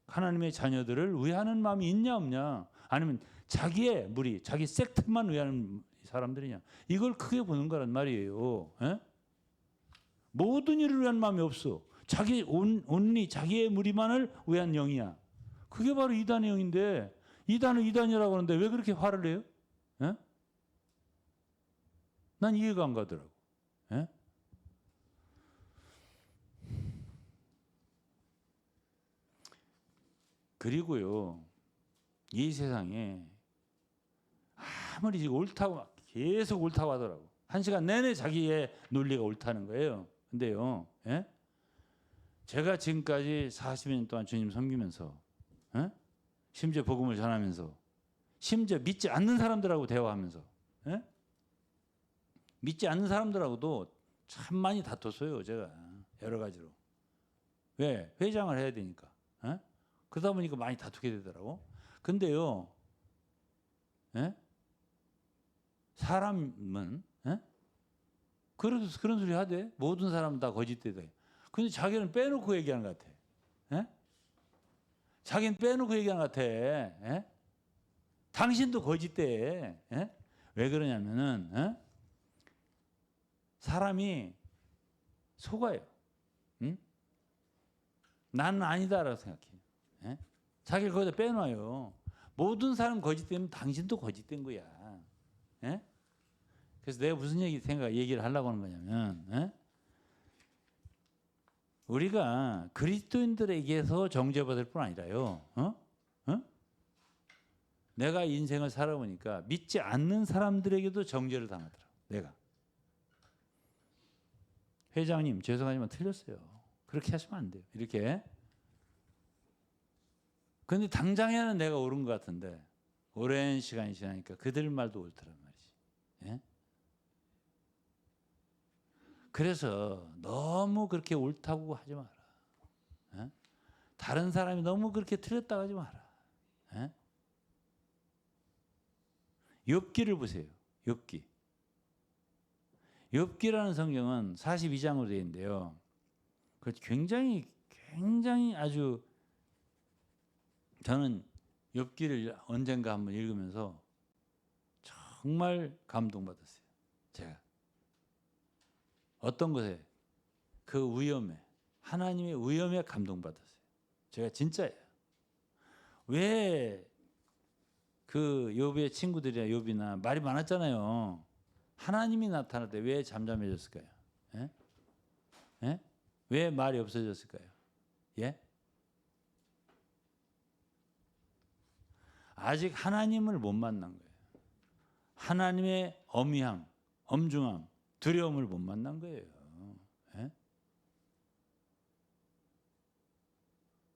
하나님의 자녀들을 위하는 마음이 있냐 없냐 아니면 자기의 무리, 자기 섹트만 위하는 사람들이냐 이걸 크게 보는 거란 말이에요. 에? 모든 일을 위한 마음이 없어. 자기 온리 자기의 무리만을 위한 영이야. 그게 바로 이단의 영인데 이단은 이단이라고 하는데 왜 그렇게 화를 내요? 에? 난 이해가 안 가더라고. 에? 그리고요 이 세상에 아무리 옳다고 막 계속 옳다고 하더라고. 1시간 내내 자기의 논리가 옳다는 거예요. 근데요, 예? 제가 지금까지 40년 동안 주님 섬기면서, 예? 심지어 복음을 전하면서, 심지어 믿지 않는 사람들하고 대화하면서, 예? 믿지 않는 사람들하고도 참 많이 다퉜어요. 제가 여러 가지로. 왜? 회장을 해야 되니까. 예? 그러다 보니까 많이 다투게 되더라고. 근데요, 예? 사람은 그런 소리 하대. 모든 사람은 다 거짓되다. 근데 자기는 빼놓고 얘기하는 것 같아. 에? 자기는 빼놓고 얘기하는 것 같아. 에? 당신도 거짓돼. 에? 왜 그러냐면은 사람이 속아요. 응? 나는 아니다라고 생각해. 에? 자기를 거기다 빼놔요. 모든 사람 거짓되면 당신도 거짓된 거야. 에? 그래서 내가 무슨 얘기를 하려고 하는 거냐면 우리가 그리스도인들에게서 정죄받을 뿐 아니라요. 내가 인생을 살아보니까 믿지 않는 사람들에게도 정죄를 당하더라. 내가. 회장님 죄송하지만 틀렸어요. 그렇게 하시면 안 돼요. 이렇게. 그런데 당장에는 내가 옳은 것 같은데 오랜 시간이 지나니까 그들 말도 옳더란 말이지. 예? 그래서 너무 그렇게 옳다고 하지 마라. 에? 다른 사람이 너무 그렇게 틀렸다고 하지 마라. 에? 욥기를 보세요. 욥기. 욥기라는 성경은 42장으로 되어 있는데요. 그 굉장히 아주 저는 욥기를 언젠가 한번 읽으면서 정말 감동받았어요. 제가 어떤 것에 그 위엄에 하나님의 위엄에 감동받았어요. 제가 진짜예요. 왜 그 욥의 친구들이나 욥이나 말이 많았잖아요. 하나님이 나타날 때 왜 잠잠해졌을까요? 예? 예? 왜 말이 없어졌을까요? 예? 아직 하나님을 못 만난 거예요. 하나님의 엄의함, 엄중함, 두려움을 못 만난 거예요. 예?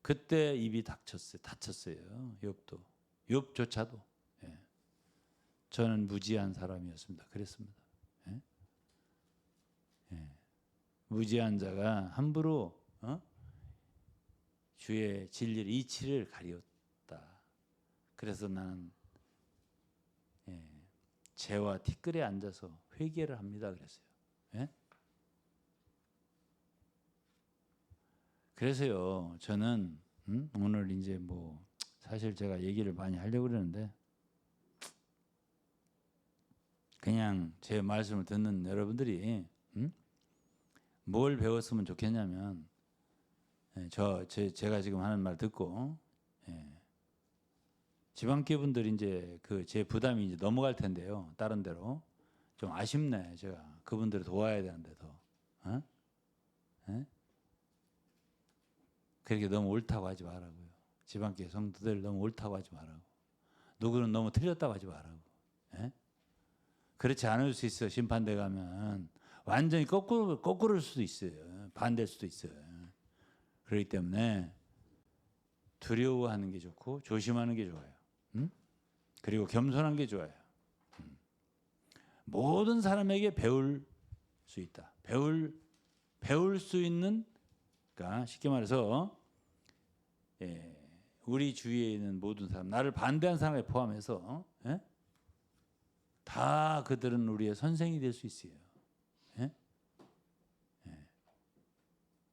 그때 입이 닫혔어요. 욥도. 욥조차도. 예. 저는 무지한 사람이었습니다. 그랬습니다. 예? 예. 무지한 자가 함부로 주의 진리를 이치를 가리웠다. 그래서 나는 재와 티끌에 앉아서 회개를 합니다. 그랬어요. 예? 그래서요, 저는 오늘 이제 뭐 사실 제가 얘기를 많이 하려고 그러는데 그냥 제 말씀을 듣는 여러분들이 뭘 배웠으면 좋겠냐면 제가 지금 하는 말 듣고 지방교 분들이 이제 그 제 부담이 이제 넘어갈 텐데요. 다른 데로 좀 아쉽네. 제가 그분들을 도와야 되는데 더. 그렇게 너무 옳다고 하지 말라고요. 지방교회 성도들 너무 옳다고 하지 말라고. 누구는 너무 틀렸다고 하지 말라고. 예? 그렇지 않을 수 있어. 심판대 가면 완전히 거꾸로일 수도 있어요. 반대일 수도 있어요. 그렇기 때문에 두려워하는 게 좋고 조심하는 게 좋아요. 그리고 겸손한 게 좋아요. 모든 사람에게 배울 수 있다. 배울 수 있는, 그러니까 쉽게 말해서 우리 주위에 있는 모든 사람, 나를 반대한 사람을 포함해서 다 그들은 우리의 선생이 될 수 있어요.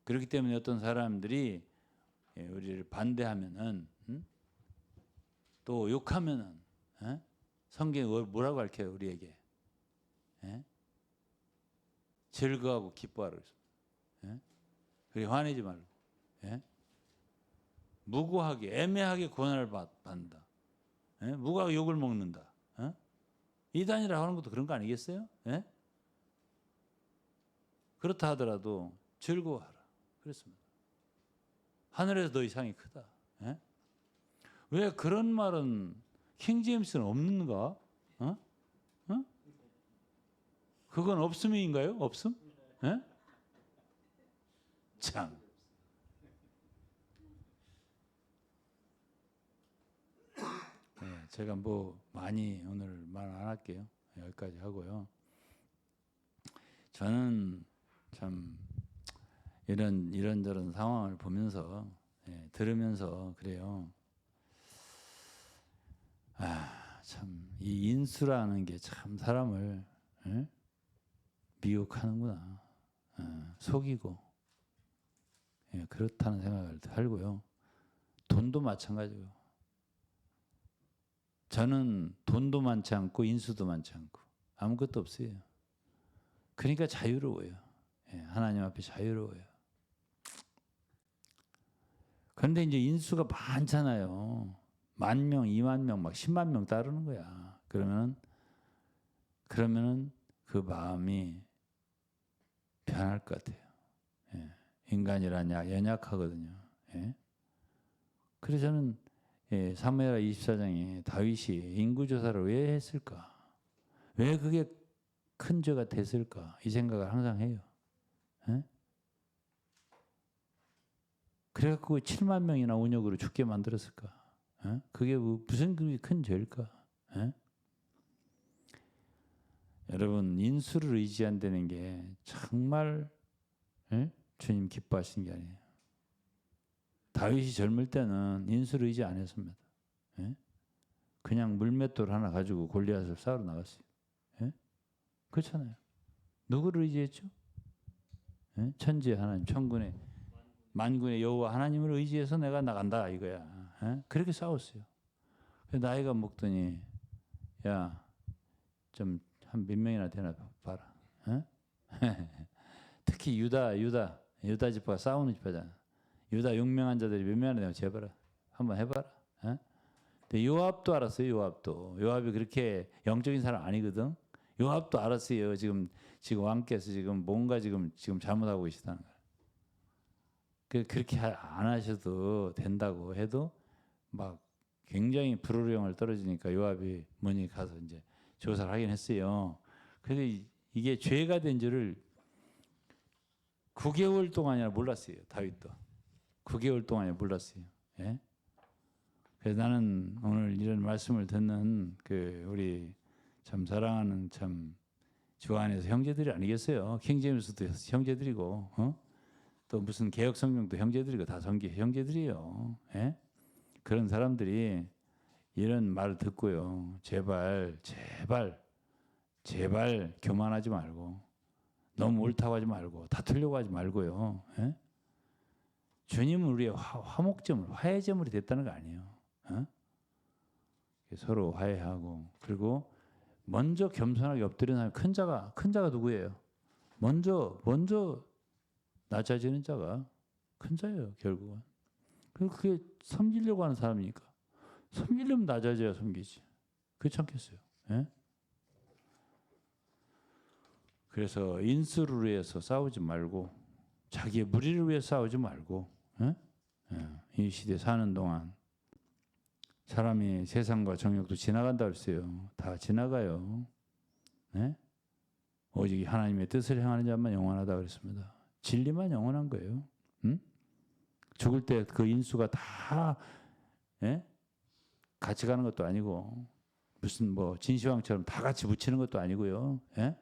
그렇기 때문에 어떤 사람들이 우리를 반대하면은 또 욕하면은 성경이 뭐라고 가르쳐요 우리에게? 즐거워하고 기뻐하라 그랬습니다. 그리고 화내지 말고 무고하게 애매하게 고난을 받는다. 무고하게 욕을 먹는다. 이단이라고 하는 것도 그런 거 아니겠어요? 그렇다 하더라도 즐거워하라 그랬습니다. 하늘에서 너 이상이 크다. 왜 그런 말은 킹제임스는 없는가? 그건 없음인가요? 없음? 참. 제가 뭐 많이 오늘 말 안 할게요. 여기까지 하고요. 저는 참 이런저런 상황을 보면서 들으면서 그래요. 참 이 인수라는 게 참 사람을 미혹하는구나. 속이고 그렇다는 생각을 하고요. 돈도 마찬가지고. 저는 돈도 많지 않고 인수도 많지 않고 아무것도 없어요. 그러니까 자유로워요. 하나님 앞에 자유로워요. 그런데 이제 인수가 많잖아요. 10,000명, 20,000명, 막 10만 명 따르는 거야. 그러면은 그 마음이 변할 것 같아요. 인간이란 연약하거든요. 그래서 저는 사무엘하 24장에 다윗이 인구조사를 왜 했을까? 왜 그게 큰 죄가 됐을까? 이 생각을 항상 해요. 그래갖고 7만 명이나 온역으로 죽게 만들었을까? 그게 무슨 그렇게 큰 죄일까? 여러분 인수를 의지한다는 게 정말 주님 기뻐하시는 게 아니에요. 다윗이 젊을 때는 인수를 의지 안 했습니다. 그냥 물맷돌 하나 가지고 골리앗을 싸우러 나갔어요. 예? 그렇잖아요. 누구를 의지했죠? 예? 천지의 하나님, 천군의 만군의 여호와 하나님을 의지해서 내가 나간다 이거야. 예? 그렇게 싸웠어요. 나이가 먹더니 야, 좀 한 몇 명이나 되나 봐라. 예? 특히 유다 지파가 싸우는 지파잖아. 유다 용맹한 자들이 몇 명이나 되나 재봐라. 한번 해봐라. 예? 근데 요압도 알았어요. 요압이 그렇게 영적인 사람 아니거든. 요압도 알았어요. 지금 왕께서 지금 뭔가 지금 잘못하고 계시다는 거야. 그렇게 안 하셔도 된다고 해도 막 굉장히 불호령을 떨어지니까 요압이 뭐니 가서 이제 조사를 하긴 했어요. 근데 이게 죄가 된 줄을 9개월 동안이나 몰랐어요. 다윗도 9개월 동안이나 몰랐어요. 예? 그래서 나는 오늘 이런 말씀을 듣는 우리 참 사랑하는 참 주 안에서 형제들이 아니겠어요. 킹제임스도 형제들이고 또 무슨 개혁 성경도 형제들이고 다 형제들이에요. 예? 그런 사람들이 이런 말을 듣고요. 제발 교만하지 말고 너무 옳다고 하지 말고 다투려고 하지 말고요. 예? 주님은 우리의 화해제물이 됐다는 거 아니에요. 서로 화해하고 그리고 먼저 겸손하게 엎드리는 사람이 큰 자가 누구예요? 먼저 낮아지는 자가 큰 자예요. 결국은. 그리고 그게 섬기려고 하는 사람이니까 섬기려면 낮아져야 섬기지. 그렇지 않겠어요? 예? 그래서 인수를 위해서 싸우지 말고 자기의 무리를 위해 싸우지 말고 예? 예. 이 시대 사는 동안 사람이 세상과 정욕도 지나간다 그랬어요. 다 지나가요. 예? 오직 하나님의 뜻을 행하는 자만 영원하다 그랬습니다. 진리만 영원한 거예요. 응? 죽을 때 그 인수가 다 예? 같이 가는 것도 아니고 무슨 뭐 진시황처럼 다 같이 묻히는 것도 아니고요. 예?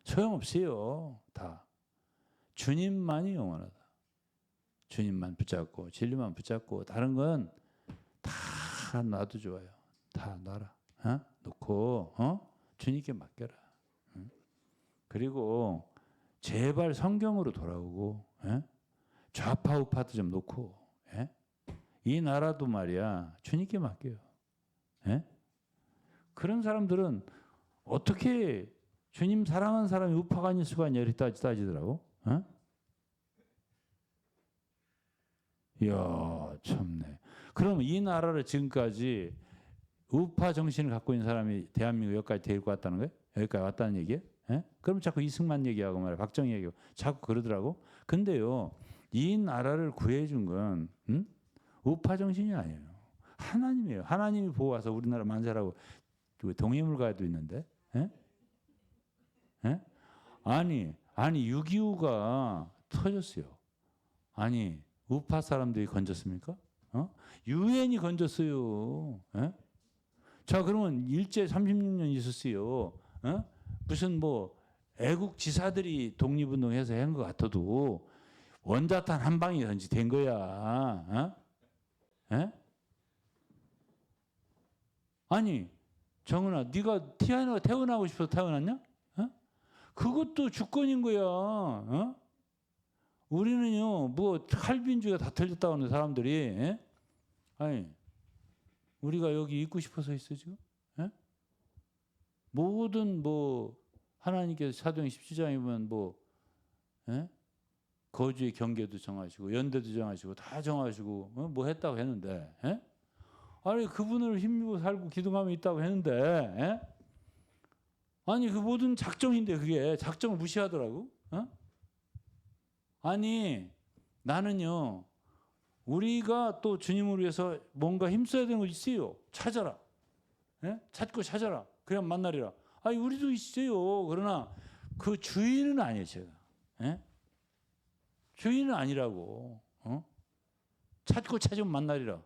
소용없어요. 다 주님만이 영원하다. 주님만 붙잡고 진리만 붙잡고 다른 건 다 놔도 좋아요. 다 놔라. 놓고 주님께 맡겨라. 그리고 제발 성경으로 돌아오고 좌파 우파도 좀 놓고 이 나라도 말이야 주님께 맡겨요. 그런 사람들은 어떻게 주님 사랑하는 사람이 우파가 아닐 수가 있냐 이렇게 따지더라고. 이야 참네. 그럼 이 나라를 지금까지 우파 정신을 갖고 있는 사람이 대한민국 여기까지 데리고 왔다는 거예요? 여기까지 왔다는 얘기예요? 그럼 자꾸 이승만 얘기하고 말이야 박정희 얘기하고 자꾸 그러더라고. 근데요 이 나라를 구해준 건 우파 정신이 아니에요. 하나님이에요. 하나님이 보호와서 우리나라 만세라고 동해물가에도 있는데 아니 6.25가 터졌어요. 아니 우파 사람들이 건졌습니까? 유엔이 건졌어요. 자 그러면 일제 36년 있었어요. 무슨 뭐 애국 지사들이 독립운동해서 한 것 같아도 원자탄 한 방이 된 거야. 아니 정은아 네가 태어나고 싶어서 태어났냐? 그것도 주권인 거야. 우리는요 뭐 칼빈주의가 다 틀렸다고 하는 사람들이 아니 우리가 여기 있고 싶어서 있어 지금? 모든 뭐 하나님께서 사도행 17장이면 뭐 거주의 경계도 정하시고 연대도 정하시고 다 정하시고 뭐 했다고 했는데 아니 그분을 힘입어 살고 기둥함이 있다고 했는데 아니 그 모든 작정인데 그게 작정을 무시하더라고. 아니 나는요 우리가 또 주님을 위해서 뭔가 힘써야 되는 거 있어요. 찾아라. 찾고 찾아라. 그래야 만나리라. 아니 우리도 있어요. 그러나 그 주인은 아니에요 제가. 주인은 아니라고. 찾고 찾으면 만나리라.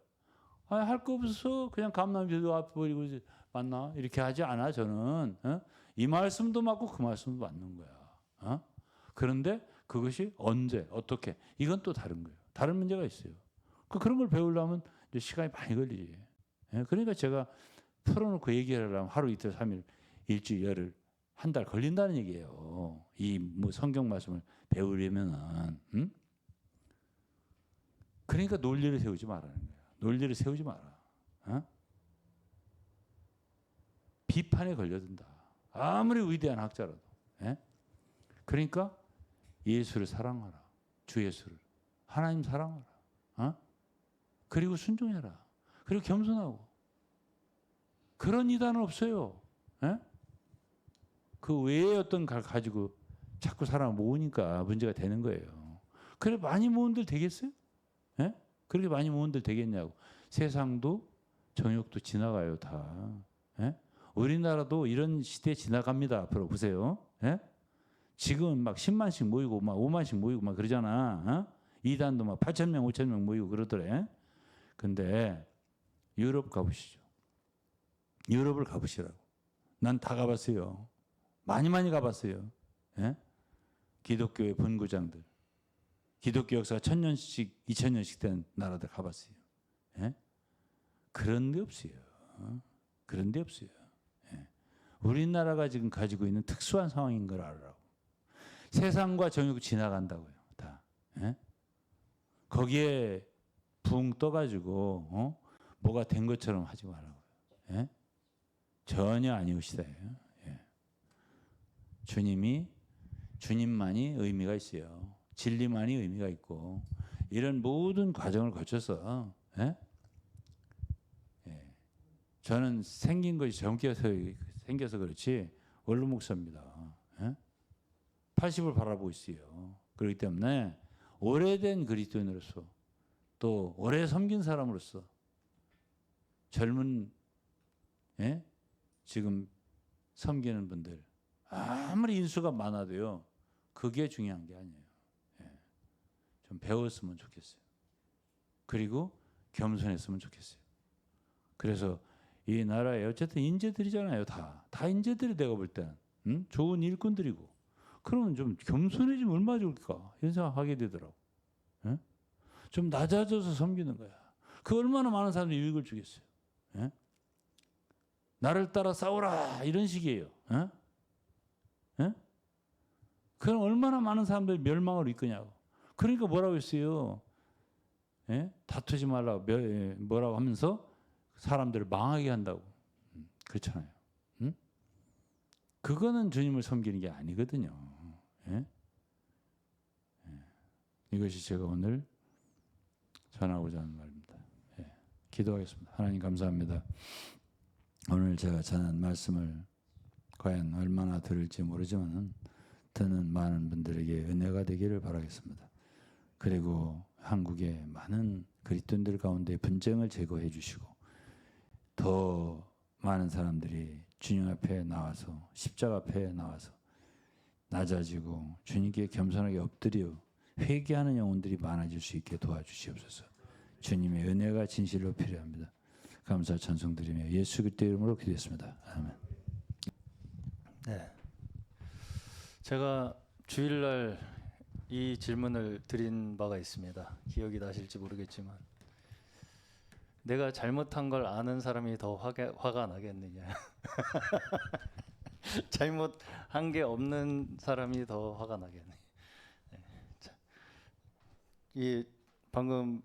할 거 없어서 그냥 감람교도 앞에 버리고 만나 이렇게 하지 않아 저는. 이 말씀도 맞고 그 말씀도 맞는 거야. 그런데 그것이 언제 어떻게 이건 또 다른 거예요. 다른 문제가 있어요. 그런 걸 배우려면 이제 시간이 많이 걸리지. 그러니까 제가 풀어놓고 얘기하려면 하루 이틀 3일 일주일 열흘 한 달 걸린다는 얘기예요. 이 뭐 성경 말씀을 배우려면은. 응? 그러니까 논리를 세우지 말라는 거야. 논리를 세우지 마라. 어? 비판에 걸려든다. 아무리 위대한 학자라도. 예? 그러니까 예수를 사랑하라. 주 예수를. 하나님 사랑하라. 어? 그리고 순종해라. 그리고 겸손하고. 그런 이단은 없어요. 예? 그 외에 어떤 걸 가지고 자꾸 사람을 모으니까 문제가 되는 거예요. 그래 많이 모은들 되겠어요? 예? 그렇게 많이 모은들 되겠냐고. 세상도 정욕도 지나가요 다. 예? 우리나라도 이런 시대 지나갑니다. 앞으로 보세요. 예? 지금 막 10만씩 모이고 막 5만씩 모이고 막 그러잖아. 어? 이단도 막 8,000명, 5,000명 모이고 그러더래. 근데 유럽 가보시죠. 유럽을 가보시라고. 난 다 가봤어요. 많이 가봤어요. 예? 기독교의 본구장들. 기독교 역사가 1000년씩, 2000년씩 된 나라들 가봤어요. 예? 그런 데 없어요. 그런 데 없어요. 예. 우리나라가 지금 가지고 있는 특수한 상황인 걸 알아라고. 세상과 정욕 지나간다고요. 다. 예? 거기에 붕 떠가지고 뭐가 된 것처럼 하지 말라고요. 예? 전혀 아니오시다예요. 예. 주님만이 의미가 있어요. 진리만이 의미가 있고 이런 모든 과정을 거쳐서 예? 예. 저는 생긴 것이 생겨서 그렇지 원로 목사입니다. 예? 80을 바라보고 있어요. 그렇기 때문에 오래된 그리스도인으로서 또 오래 섬긴 사람으로서 젊은 예? 지금 섬기는 분들 아무리 인수가 많아도요 그게 중요한 게 아니에요. 예. 좀 배웠으면 좋겠어요. 그리고 겸손했으면 좋겠어요. 그래서 이 나라에 어쨌든 인재들이잖아요. 다 인재들이 내가 볼 때는 좋은 일꾼들이고 그러면 좀 겸손해지면 얼마나 좋을까 이런 생각하게 되더라고. 예? 좀 낮아져서 섬기는 거야. 그 얼마나 많은 사람들이 유익을 주겠어요. 예? 나를 따라 싸우라 이런 식이에요. 예? 예? 그럼 얼마나 많은 사람들이 멸망을 이끄냐고. 그러니까 뭐라고 했어요. 예? 다투지 말라고 뭐라고 하면서 사람들을 망하게 한다고. 그렇잖아요. 응? 그거는 주님을 섬기는 게 아니거든요. 예? 예. 이것이 제가 오늘 전하고자 하는 말입니다. 예. 기도하겠습니다. 하나님 감사합니다. 오늘 제가 전한 말씀을 과연 얼마나 들을지 모르지만 듣는 많은 분들에게 은혜가 되기를 바라겠습니다. 그리고 한국의 많은 그리스도인들 가운데 분쟁을 제거해 주시고 더 많은 사람들이 주님 앞에 나와서 십자가 앞에 나와서 낮아지고 주님께 겸손하게 엎드려 회개하는 영혼들이 많아질 수 있게 도와주시옵소서. 주님의 은혜가 진실로 필요합니다. 감사 찬송드리며 예수 그리스도의 이름으로 기도했습니다. 아멘. 네, 제가 주일날 이 질문을 드린 바가 있습니다. 기억이 나실지 모르겠지만 내가 잘못한 걸 아는 사람이 더 화가 나겠느냐 잘못한 게 없는 사람이 더 화가 나겠네. 네. 이 방금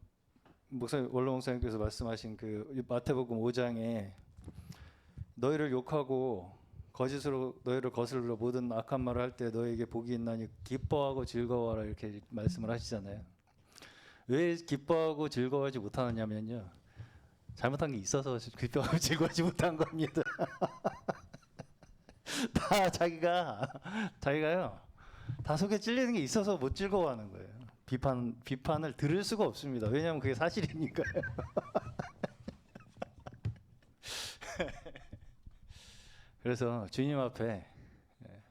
원로 목사님께서 말씀하신 그 마태복음 5장에 너희를 욕하고 거짓으로 너희를 거슬러 모든 악한 말을 할 때 너에게 복이 있나니 기뻐하고 즐거워하라 이렇게 말씀을 하시잖아요. 왜 기뻐하고 즐거워하지 못하느냐면요, 잘못한 게 있어서 기뻐하고 즐거워하지 못한 겁니다. 다 자기가요 다 속에 찔리는 게 있어서 못 즐거워하는 거예요. 비판을 들을 수가 없습니다. 왜냐하면 그게 사실이니까요. 그래서 주님 앞에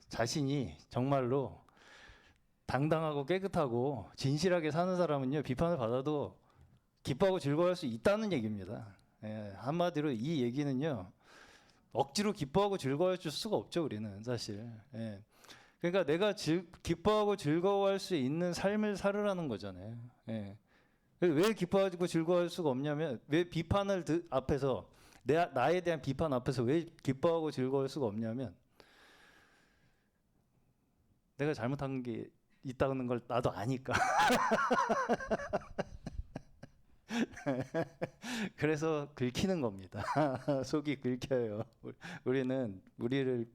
자신이 정말로 당당하고 깨끗하고 진실하게 사는 사람은요, 비판을 받아도 기뻐하고 즐거워할 수 있다는 얘기입니다. 한마디로 이 얘기는요, 억지로 기뻐하고 즐거워할 수가 없죠, 우리는 사실. 그러니까 내가 기뻐하고 즐거워할 수 있는 삶을 살으라는 거잖아요. 왜 기뻐하고 즐거워할 수가 없냐면, 왜 비판을 앞에서 나에 대한 비판 앞에서 왜 기뻐하고 즐거울 수가 없냐면 내가 잘못한 게 있다는 걸 나도 아니까. 그래서 긁히는 겁니다. 속이 긁혀요. 우리는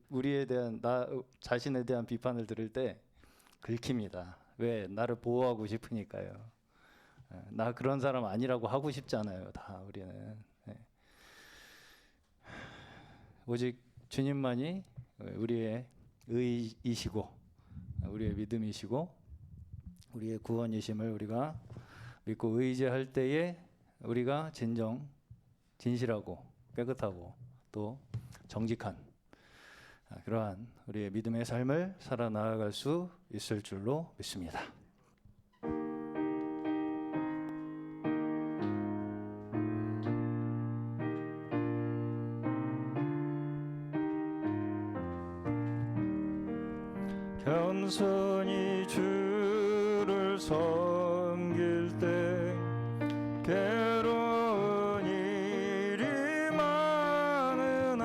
우리에 대한 나 자신에 대한 비판을 들을 때 긁힙니다. 왜? 나를 보호하고 싶으니까요. 나 그런 사람 아니라고 하고 싶잖아요. 다 우리는. 오직 주님만이 우리의 의이시고 우리의 믿음이시고 우리의 구원이심을 우리가 믿고 의지할 때에 우리가 진실하고 깨끗하고 또 정직한 그러한 우리의 믿음의 삶을 살아나갈 수 있을 줄로 믿습니다. 겸손히 주를 섬길 때 괴로운 일이 많으나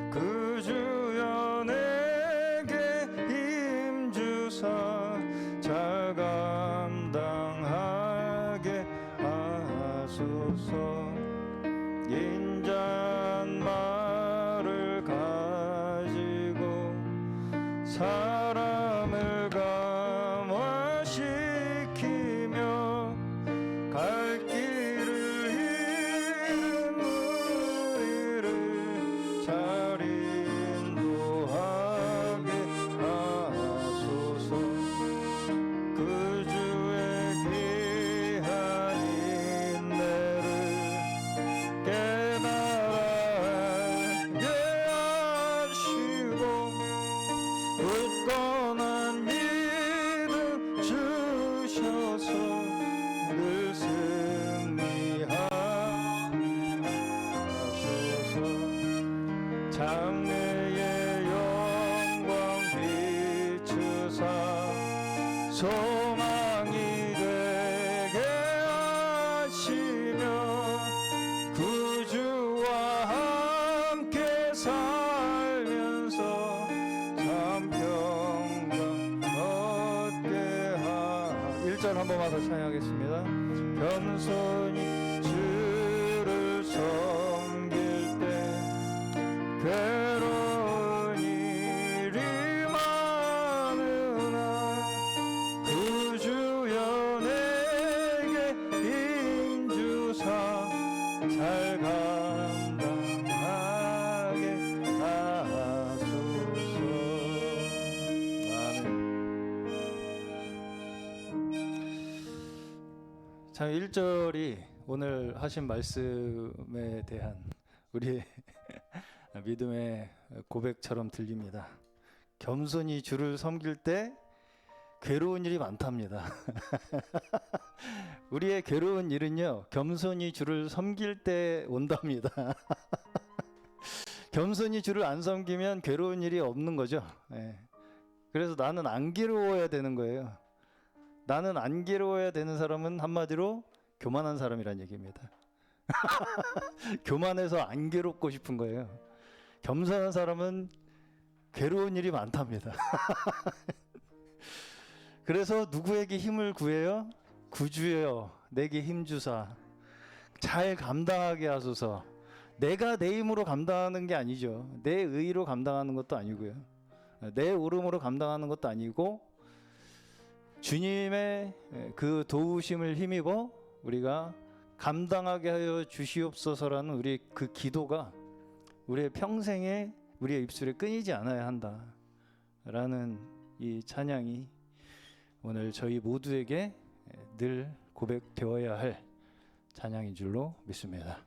그 주여 내게 힘주사 잘 감당하게 하소서. 인자한 말을 가지고 사람을 감화시키며 갈 길을 잃은 우리를 잘 인도하게 하소서. 그 주의 귀한 인내를 깨달게 하시고 굳건한 믿음 주셔서 늘 승리하게 하소서. 장래의 영광 비추사 소망이 되게 하시며 구주와 함께 살면서 참 평강 얻게 하라. 1절 한 번만 더 찬양하겠습니다. 겸손히 주를 섬길 때 괴로운 일이 많으나 그 주여 내게 힘주사 잘 감당하게 하소서. 아멘. 자, 1절이 오늘 하신 말씀에 대한 우리의 믿음의 고백처럼 들립니다. 겸손히 주를 섬길 때 괴로운 일이 많답니다. 우리의 괴로운 일은요, 겸손히 주를 섬길 때 온답니다. 겸손히 주를 안 섬기면 괴로운 일이 없는 거죠. 그래서 나는 안 괴로워야 되는 거예요. 나는 안 괴로워야 되는 사람은 한마디로 교만한 사람이란 얘기입니다. 교만해서 안 괴롭고 싶은 거예요. 겸손한 사람은 괴로운 일이 많답니다. 그래서 누구에게 힘을 구해요? 구주여 내게 힘주사 잘 감당하게 하소서. 내가 내 힘으로 감당하는 게 아니죠. 내 의로 감당하는 것도 아니고요. 내 오름으로 감당하는 것도 아니고 주님의 그 도우심을 힘입어 우리가 감당하게 하여 주시옵소서라는 우리 그 기도가 우리의 평생에 우리의 입술에 끊이지 않아야 한다라는 이 찬양이 오늘 저희 모두에게 늘 고백되어야 할 찬양인 줄로 믿습니다.